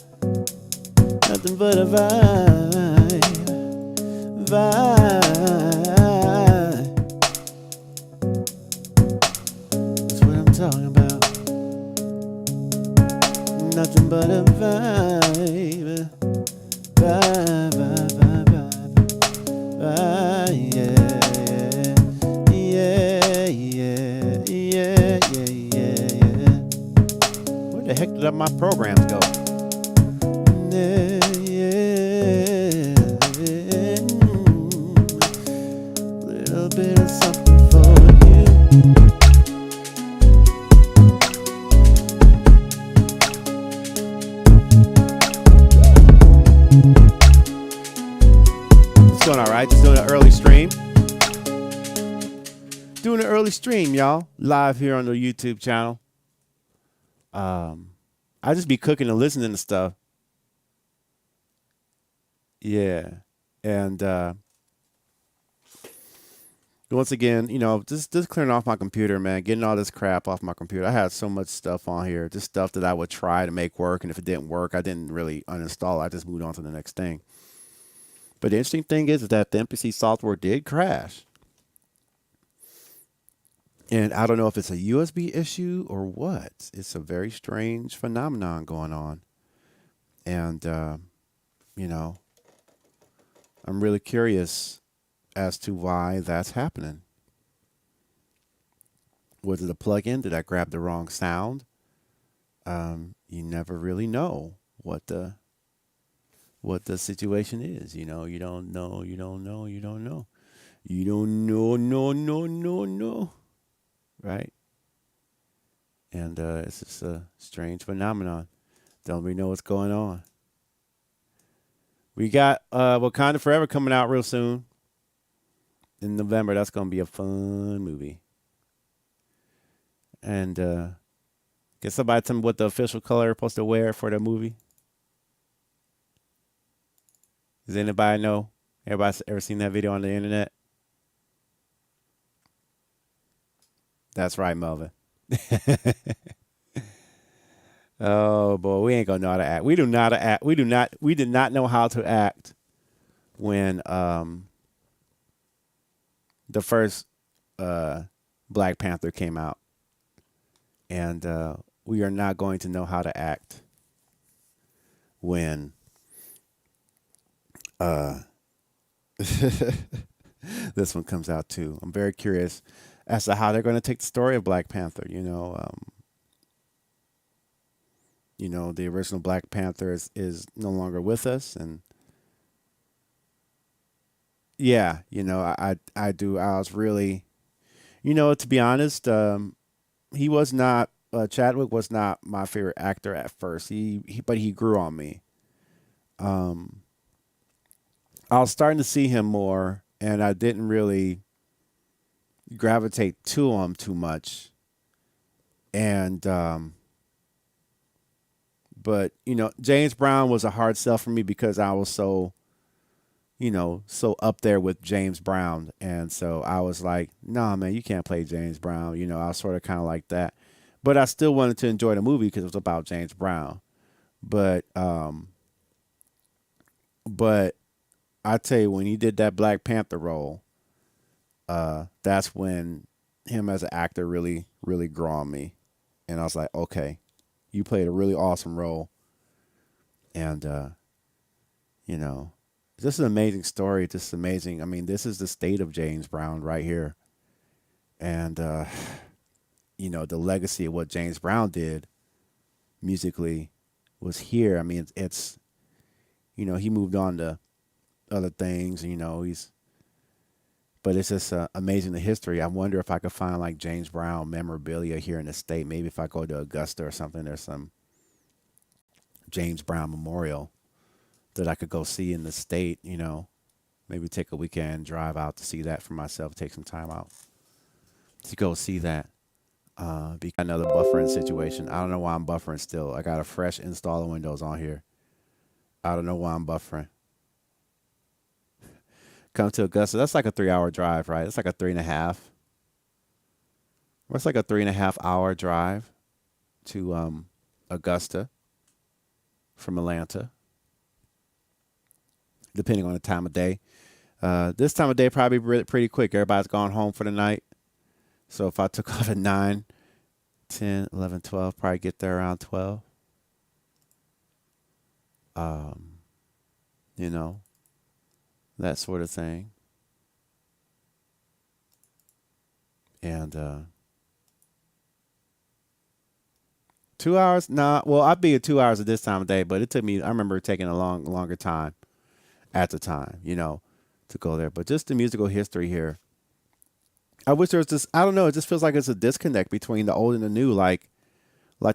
Nothing but a vibe. Vibe. That's what I'm talking about. Nothing but a vibe. Vibe, vibe, vibe, vibe. Vibe, yeah, yeah, yeah, yeah, yeah, yeah, yeah. Where the heck did my programs go? Yeah, yeah, yeah. Little bit of something for you. It's going all right. Just doing an early stream. Doing an early stream, y'all. Live here on the YouTube channel. I just be cooking and listening to stuff. Yeah. And once again, you know, just clearing off my computer, man, getting all this crap off my computer. I had so much stuff on here, just stuff that I would try to make work, and if it didn't work, I didn't really uninstall it. I just moved on to the next thing. But the interesting thing is that the MPC software did crash. And I don't know if it's a USB issue or what. It's a very strange phenomenon going on. And, you know, I'm really curious as to why that's happening. Was it a plugin? Did I grab the wrong sound? You never really know what the situation is. You know, you don't know. You don't know. No. Right? And it's just a strange phenomenon. Don't really know what's going on. We got Wakanda Forever coming out real soon. In November. That's going to be a fun movie. And can somebody tell me what the official color is supposed to wear for the movie? Does anybody know? Everybody ever seen that video on the internet? That's right, Melvin. Oh boy, we ain't gonna know how to act. We did not know how to act when the first Black Panther came out. And we are not going to know how to act when this one comes out too. I'm very curious as to how they're going to take the story of Black Panther. You know, the original Black Panther is no longer with us, and yeah, you know, I was really, you know, to be honest, he was not Chadwick was not my favorite actor at first. But he grew on me. I was starting to see him more, and I didn't really gravitate to him too much. And but you know, James Brown was a hard sell for me because I was so, you know, so up there with James Brown, and so I was like, nah, man, you can't play James Brown. You know, I was sort of kind of like that, but I still wanted to enjoy the movie because it was about James Brown. But I tell you, when he did that Black Panther role, that's when him as an actor really, really grew on me. And I was like, okay, you played a really awesome role. And, you know, this is an amazing story. This is amazing. I mean, this is the state of James Brown right here. And, you know, the legacy of what James Brown did musically was here. I mean, it's you know, he moved on to other things, you know, but it's just amazing the history. I wonder if I could find like James Brown memorabilia here in the state. Maybe if I go to Augusta or something, there's some James Brown memorial that I could go see in the state, you know, maybe take a weekend drive out to see that for myself, take some time out to go see that. Be another buffering situation. I don't know why I'm buffering still. I got a fresh install of Windows on here. I don't know why I'm buffering. Come to Augusta. That's like a 3-hour drive, right? It's like a 3.5. Or it's like a 3.5 hour drive to Augusta from Atlanta, depending on the time of day. This time of day probably pretty quick. Everybody's gone home for the night. So if I took off at 9, 10, 11, 12, probably get there around 12. You know, that sort of thing. And 2 hours? Nah, well, I'd be at 2 hours at this time of day, but it took me, I remember it taking a longer time at the time, you know, to go there. But just the musical history here. I wish there was this, I don't know, it just feels like it's a disconnect between the old and the new. Like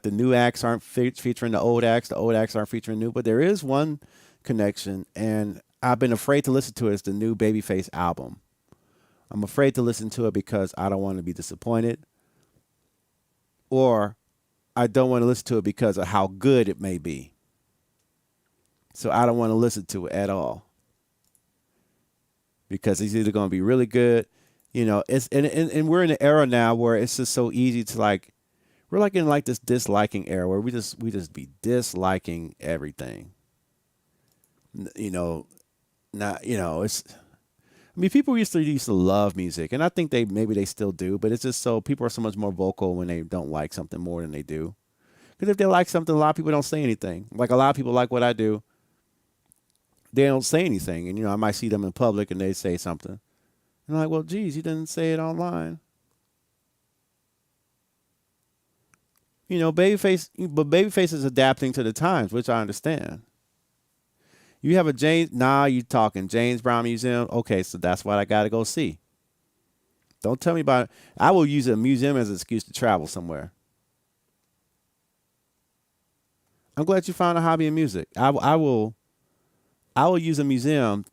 the new acts aren't featuring the old acts aren't featuring new, but there is one connection, and I've been afraid to listen to it. It's the new Babyface album. I'm afraid to listen to it because I don't want to be disappointed, or I don't want to listen to it because of how good it may be. So I don't want to listen to it at all, because it's either going to be really good, you know. It's and we're in an era now where it's just so easy to, like, we're like in like this disliking era where we just be disliking everything. You know, not, you know, it's, I mean, people used to love music, and I think maybe they still do, but it's just so people are so much more vocal when they don't like something more than they do. Because if they like something, a lot of people don't say anything. Like, a lot of people like what I do, they don't say anything. And, you know, I might see them in public and they say something. And I'm like, well, geez, you didn't say it online. You know, Babyface is adapting to the times, which I understand. You have you talking James Brown Museum. Okay, so that's what I got to go see. Don't tell me about it. I will use a museum as an excuse to travel somewhere. I'm glad you found a hobby in music. I will use a museum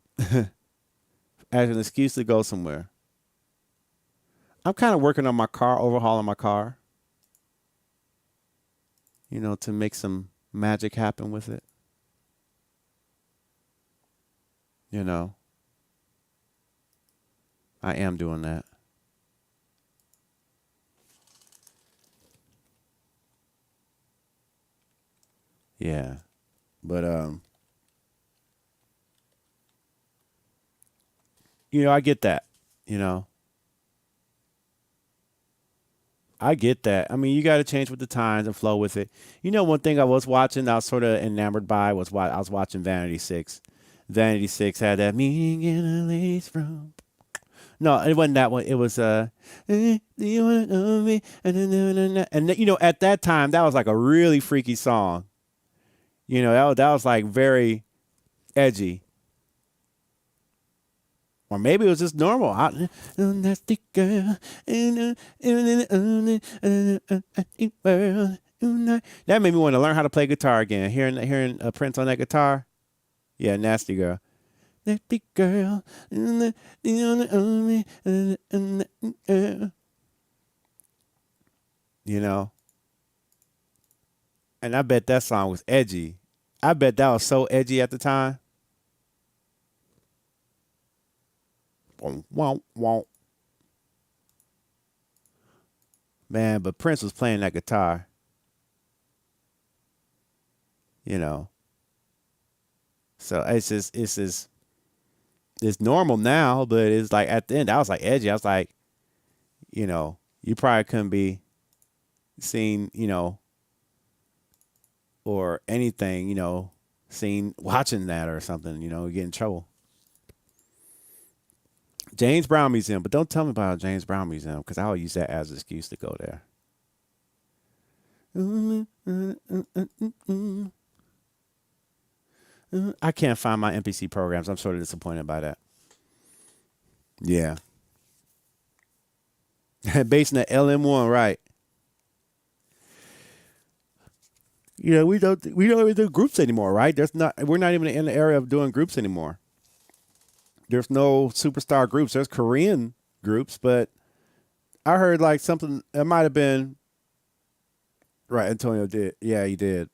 as an excuse to go somewhere. I'm kind of working on my car, overhauling my car, you know, to make some magic happen with it. You know, I am doing that. Yeah. But, you know, I get that, you know. I get that. I mean, you got to change with the times and flow with it. You know, one thing I was watching, I was sort of enamored by, was I was watching Vanity 6. Vanity 6 had that meeting in a lady's room. No, it wasn't that one. It was do you wanna know me? And you know, at that time, that was like a really freaky song. You know, that was like very edgy. Or maybe it was just normal. Nasty girl. That made me want to learn how to play guitar again. Hearing Prince on that guitar. Yeah, Nasty Girl. Nasty girl. You know. And I bet that song was edgy. I bet that was so edgy at the time. Man, but Prince was playing that guitar. You know. So it's normal now, but it's like at the end, I was like edgy. I was like, you know, you probably couldn't be seen, you know, or anything, you know, seen watching that or something, you know, get in trouble. James Brown Museum, but don't tell me about James Brown Museum, because I'll use that as an excuse to go there. I can't find my MPC programs. I'm sort of disappointed by that. Yeah. Based on the LM1, right? You know, we don't even do groups anymore, right? We're not even in the area of doing groups anymore. There's no superstar groups. There's Korean groups, but I heard like something, it might have been, right, Antonio did. Yeah, he did.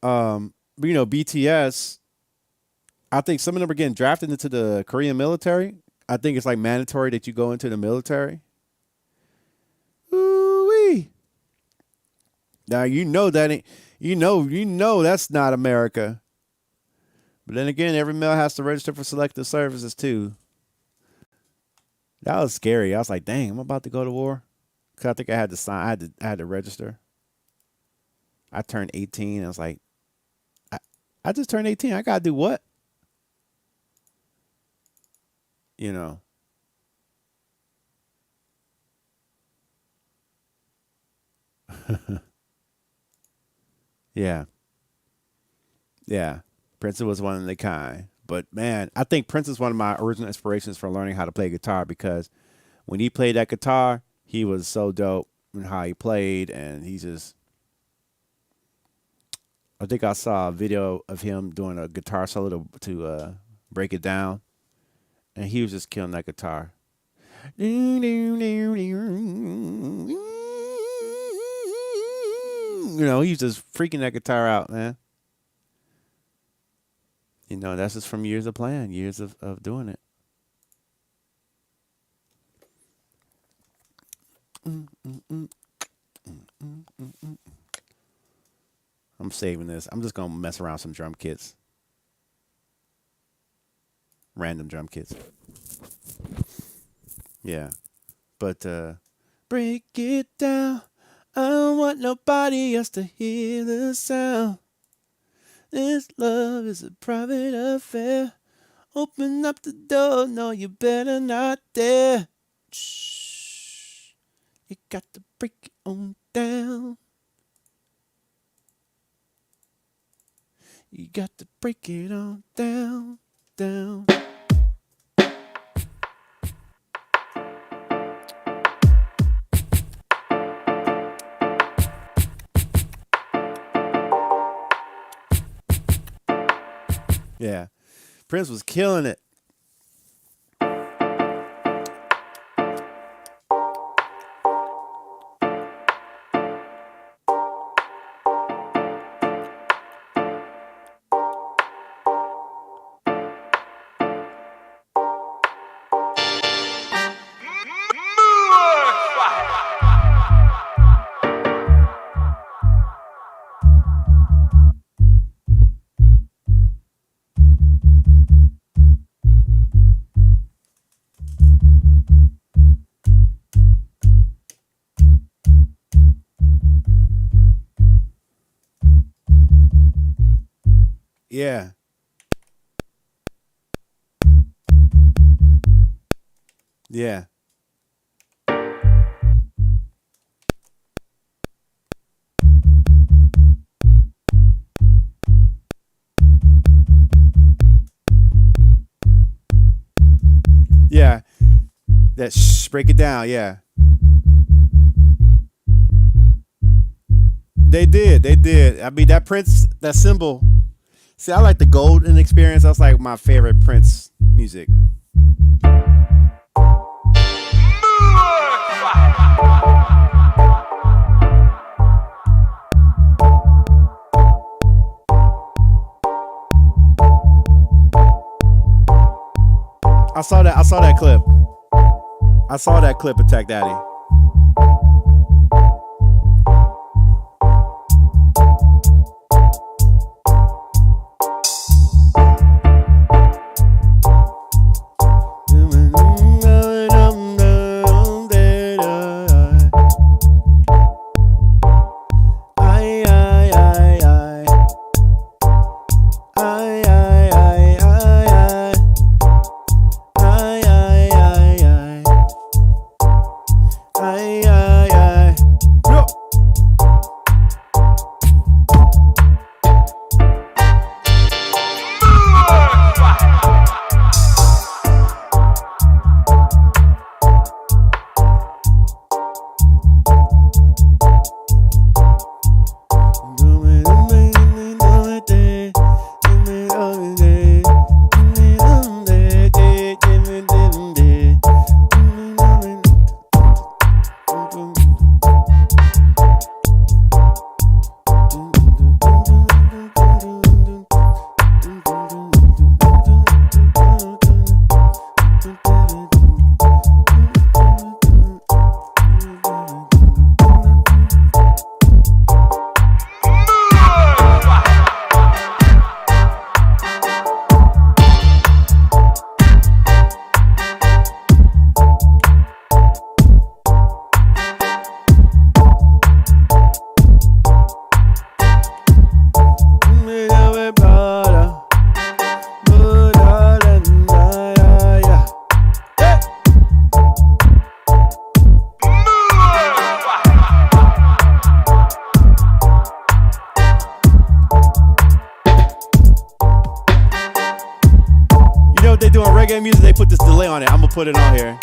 But, you know, BTS, I think some of them are getting drafted into the Korean military. I think it's like mandatory that you go into the military. Ooh-wee. Now you know that ain't you know that's not America. But then again, every male has to register for selective services too. That was scary. I was like, dang, I'm about to go to war. Cause I think I had to sign. I had to register. I turned 18. I was like, I just turned 18. I gotta do what? You know. Yeah. Yeah. Prince was one of the kind. But man, I think Prince is one of my original inspirations for learning how to play guitar because when he played that guitar, he was so dope in how he played, and he just I think I saw a video of him doing a guitar solo to break it down, and he was just killing that guitar. You know, he's just freaking that guitar out, man. You know, that's just from years of playing, years of doing it. I'm saving this. I'm just going to mess around with some drum kits. Random drum kits. Yeah. But, break it down. I don't want nobody else to hear the sound. This love is a private affair. Open up the door, no, you better not dare. Shh. You got to break it on down. You got to break it on down, down. Yeah. Prince was killing it. Yeah. Yeah. Yeah. That break it down, yeah. They did. I mean, that Prince, that symbol. See, I like the golden experience. That's like my favorite Prince music. I saw that clip. I saw that clip of Tech Daddy. same music they put this delay on it. I'm gonna put it on here.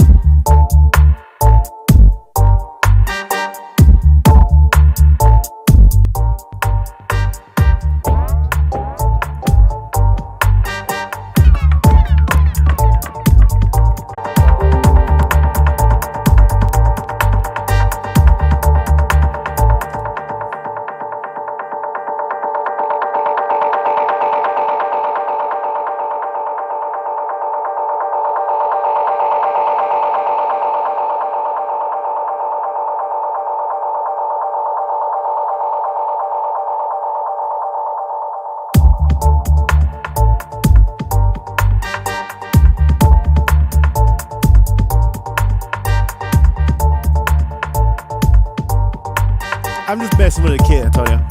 I'm just messing with a kid, Antonio.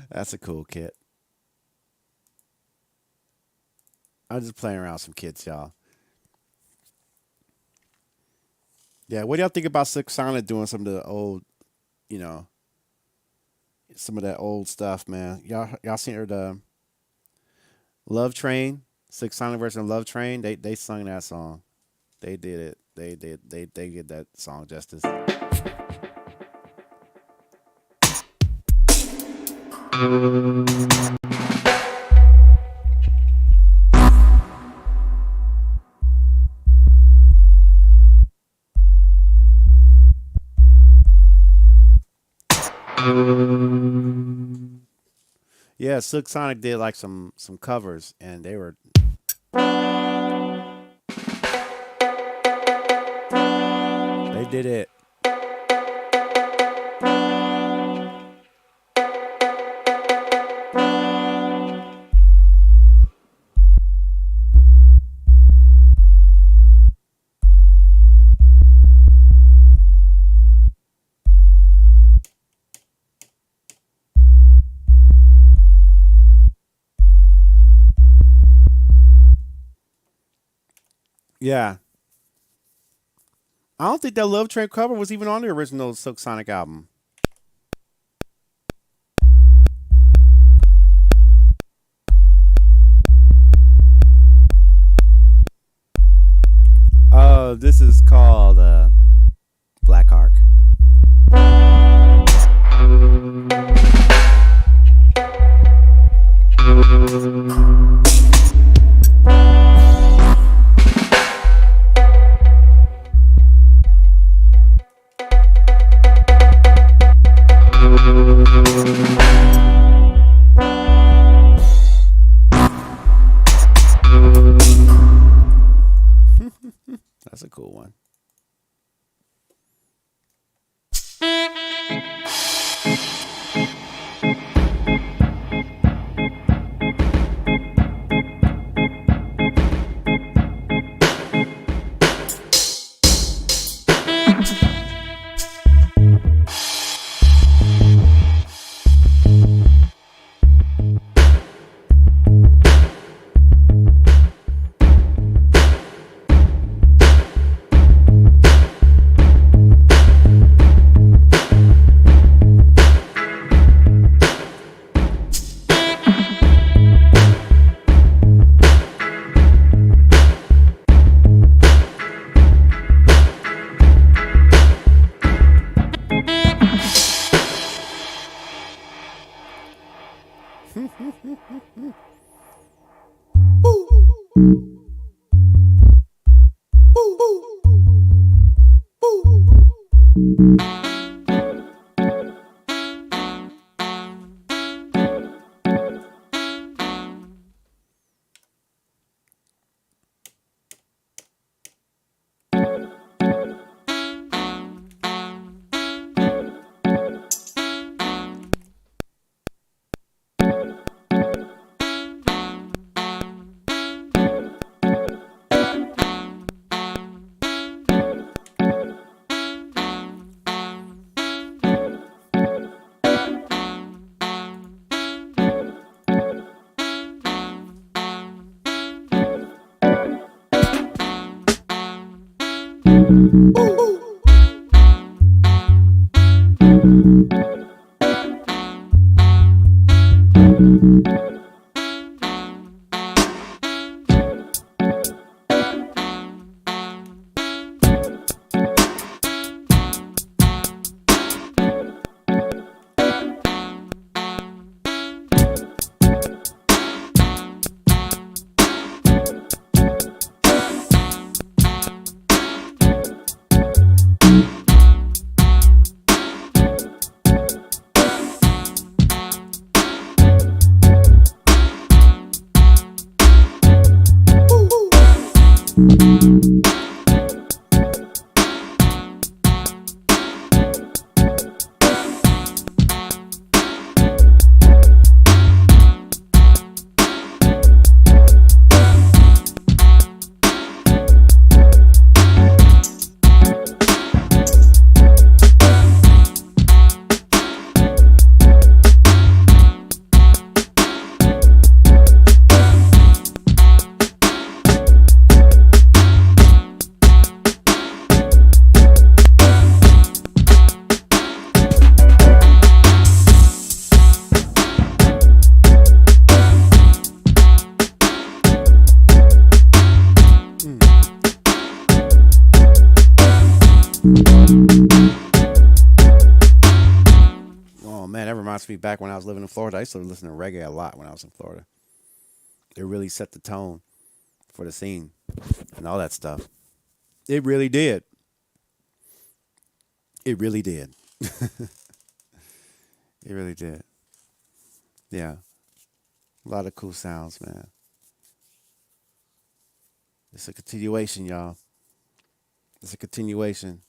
That's a cool kit. I'm just playing around with some kits, y'all. Yeah, what do y'all think about Six Sonic doing some of the old, you know, some of that old stuff, man? Y'all seen her the Love Train, Six Sonic version of Love Train? They sung that song. They did it. They did that song justice. Yeah, Silk Sonic did like some covers, and they did it. Yeah, I don't think that Love Train cover was even on the original Silk Sonic album. This is called Black Ark. That's a cool one. reminds me back when I was living in Florida. I used to listen to reggae a lot when I was in Florida. It really set the tone for the scene and all that stuff. It really did. It really did. It really did. Yeah. A lot of cool sounds, man. It's a continuation, y'all. It's a continuation.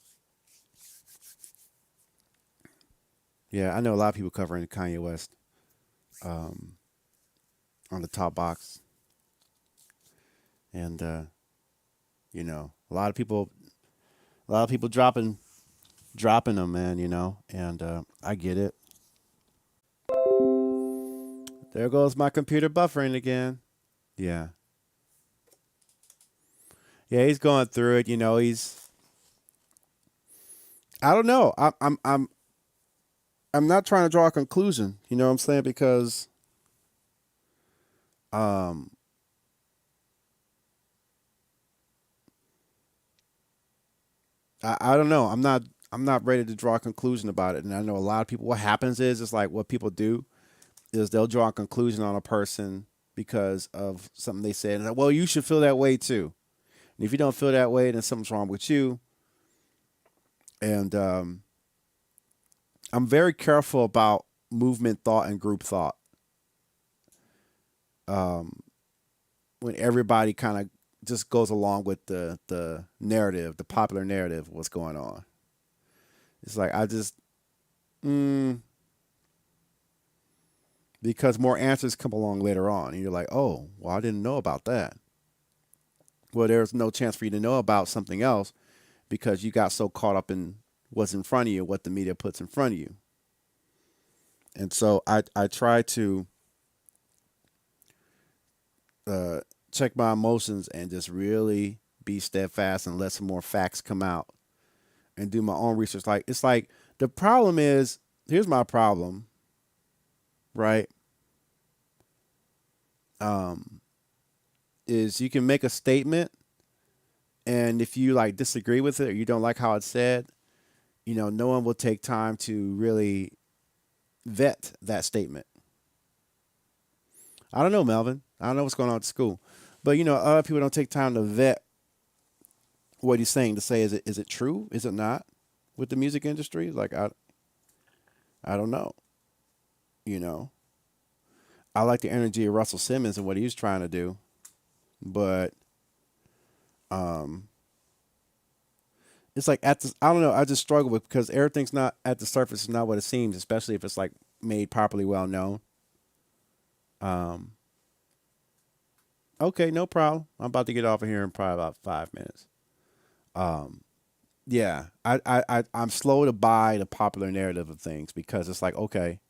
Yeah, I know a lot of people covering Kanye West on the top box. And you know, a lot of people dropping them, man, you know, and I get it. There goes my computer buffering again. Yeah. Yeah, he's going through it, you know, I don't know. I'm not trying to draw a conclusion, you know what I'm saying? Because um I don't know. I'm not ready to draw a conclusion about it. And I know a lot of people, what happens is it's like what people do is they'll draw a conclusion on a person because of something they said. And like, well, you should feel that way too. And if you don't feel that way, then something's wrong with you. And I'm very careful about movement thought and group thought. When everybody kind of just goes along with the narrative, the popular narrative of what's going on. It's like I just because more answers come along later on, and you're like, oh, well, I didn't know about that. Well, there's no chance for you to know about something else because you got so caught up in what's in front of you, what the media puts in front of you. And so I try to check my emotions and just really be steadfast and let some more facts come out and do my own research. Like, it's like the problem is, here's my problem, right? Is you can make a statement, and if you like disagree with it or you don't like how it's said, you know, no one will take time to really vet that statement. I don't know, Melvin. I don't know what's going on at school, but you know, other people don't take time to vet what he's saying to say, is it true? Is it not with the music industry? Like, I don't know. You know, I like the energy of Russell Simmons and what he was trying to do, but it's like I don't know. I just struggle with because everything's not at the surface is not what it seems, especially if it's like made properly well known. Okay, no problem. I'm about to get off of here in probably about 5 minutes. Yeah, I'm slow to buy the popular narrative of things because it's like, okay,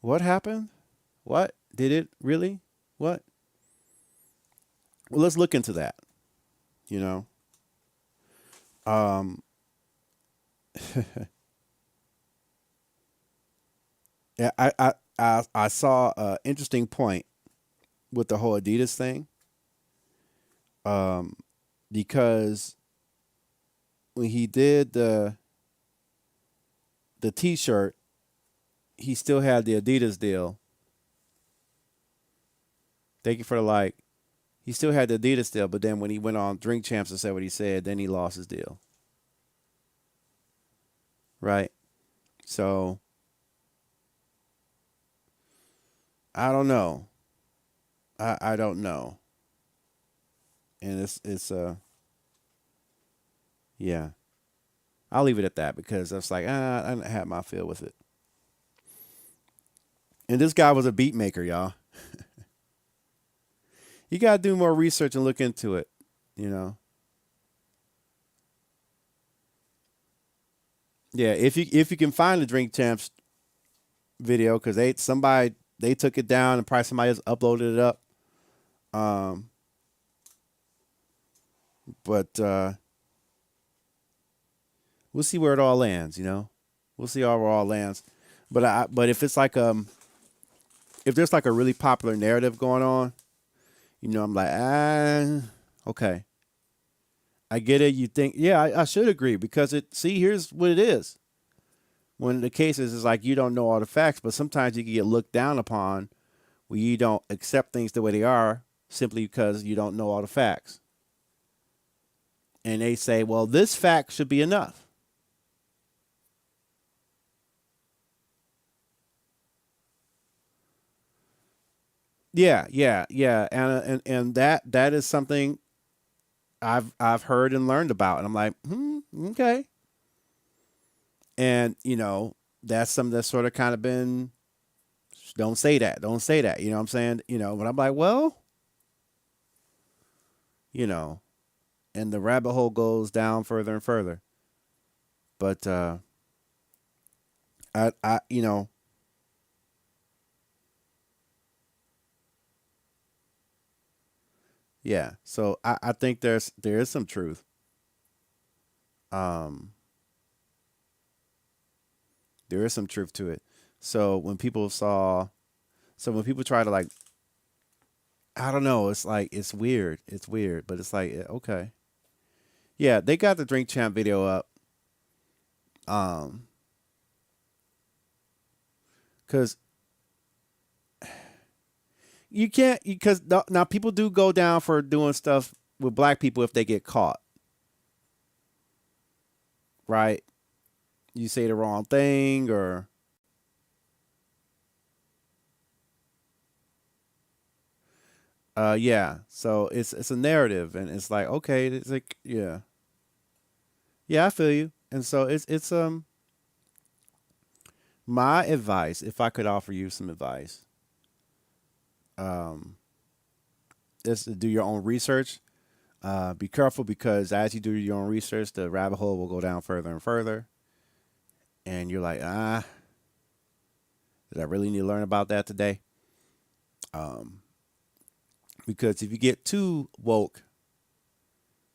what happened? What did it really? What? Well, let's look into that. You know. Yeah, I saw an interesting point with the whole Adidas thing. Because when he did the T-shirt, he still had the Adidas deal. Thank you for the like. He still had the Adidas deal, but then when he went on Drink Champs and said what he said, then he lost his deal. Right? So I don't know. I don't know. And it's yeah. I'll leave it at that because it's like I didn't have my feel with it. And this guy was a beat maker, y'all. You gotta do more research and look into it, you know. Yeah, if you can find the Drink Champs video, because they took it down and probably somebody else uploaded it up. But we'll see where it all lands, you know. We'll see where it all lands. But if it's like if there's like a really popular narrative going on, you know, I'm like, okay. I get it. You think, yeah, I should agree because here's what it is. when the case is like you don't know all the facts, but sometimes you can get looked down upon where you don't accept things the way they are simply because you don't know all the facts. And they say, well, this fact should be enough. Yeah, yeah, yeah, and that is something I've heard and learned about, and I'm like, okay, and that's something that's sort of kind of been, don't say that, don't say that, you know what I'm saying, but I'm like, well, and the rabbit hole goes down further and further, but I yeah, so I think there is some truth. Um, there is some truth to it. So when people try to like, I don't know, it's like it's weird. It's weird, but it's like okay, yeah, they got the Drink Champ video up. Um, because you can't, because now people do go down for doing stuff with black people if they get caught, right? You say the wrong thing or yeah. So it's a narrative and it's like okay, it's like yeah. Yeah, I feel you. And so it's my advice, if I could offer you some advice, um is to do your own research. Be careful because as you do your own research, the rabbit hole will go down further and further. And you're like, did I really need to learn about that today? Um, because if you get too woke,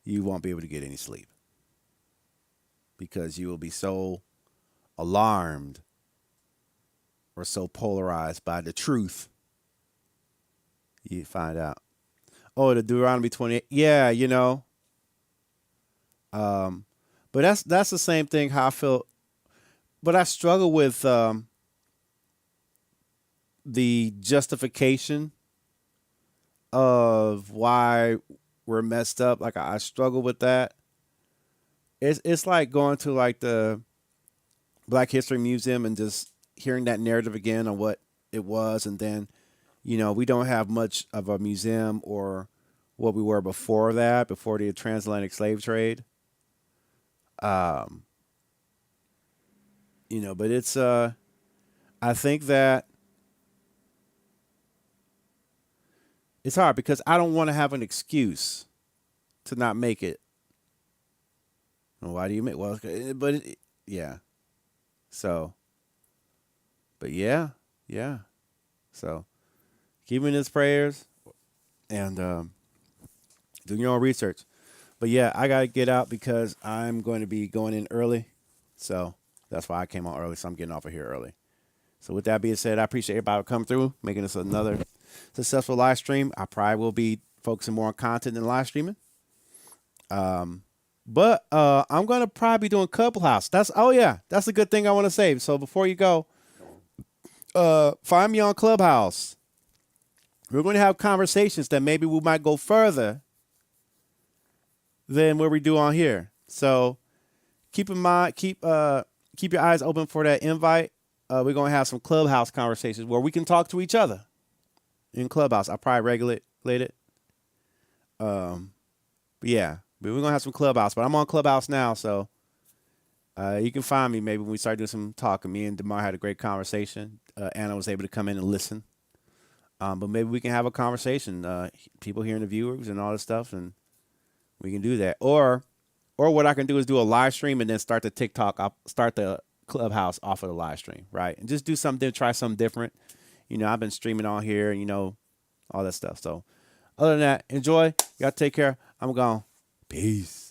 you won't be able to get any sleep because you will be so alarmed or so polarized by the truth. You find out, oh, the Deuteronomy 28. Yeah, Um, but that's the same thing how I feel. But I struggle with the justification of why we're messed up. Like I struggle with that. It's like going to like the Black History Museum and just hearing that narrative again on what it was, and then we don't have much of a museum or what we were before that, before the transatlantic slave trade. Um, but it's I think that it's hard because I don't want to have an excuse to not make it. Well, why do you make well? But yeah. So, but yeah, yeah. So, keep in his prayers and do your own research. But yeah, I gotta get out because I'm going to be going in early. So that's why I came on early. So I'm getting off of here early. So with that being said, I appreciate everybody coming through, making this another successful live stream. I probably will be focusing more on content than live streaming. But I'm gonna probably be doing Clubhouse. That's a good thing I want to say. So before you go, find me on Clubhouse. We're going to have conversations that maybe we might go further than what we do on here. So keep in mind, keep your eyes open for that invite. We're gonna have some Clubhouse conversations where we can talk to each other in Clubhouse. I probably regulate it. But yeah, but we're gonna have some Clubhouse. But I'm on Clubhouse now, so you can find me maybe when we start doing some talking. Me and DeMar had a great conversation. Anna was able to come in and listen. But maybe we can have a conversation. People hearing the viewers and all this stuff, and we can do that. Or what I can do is do a live stream and then start the TikTok. I'll start the Clubhouse off of the live stream, right? And just do something, try something different. I've been streaming on here, all that stuff. So other than that, enjoy. Y'all take care. I'm gone. Peace.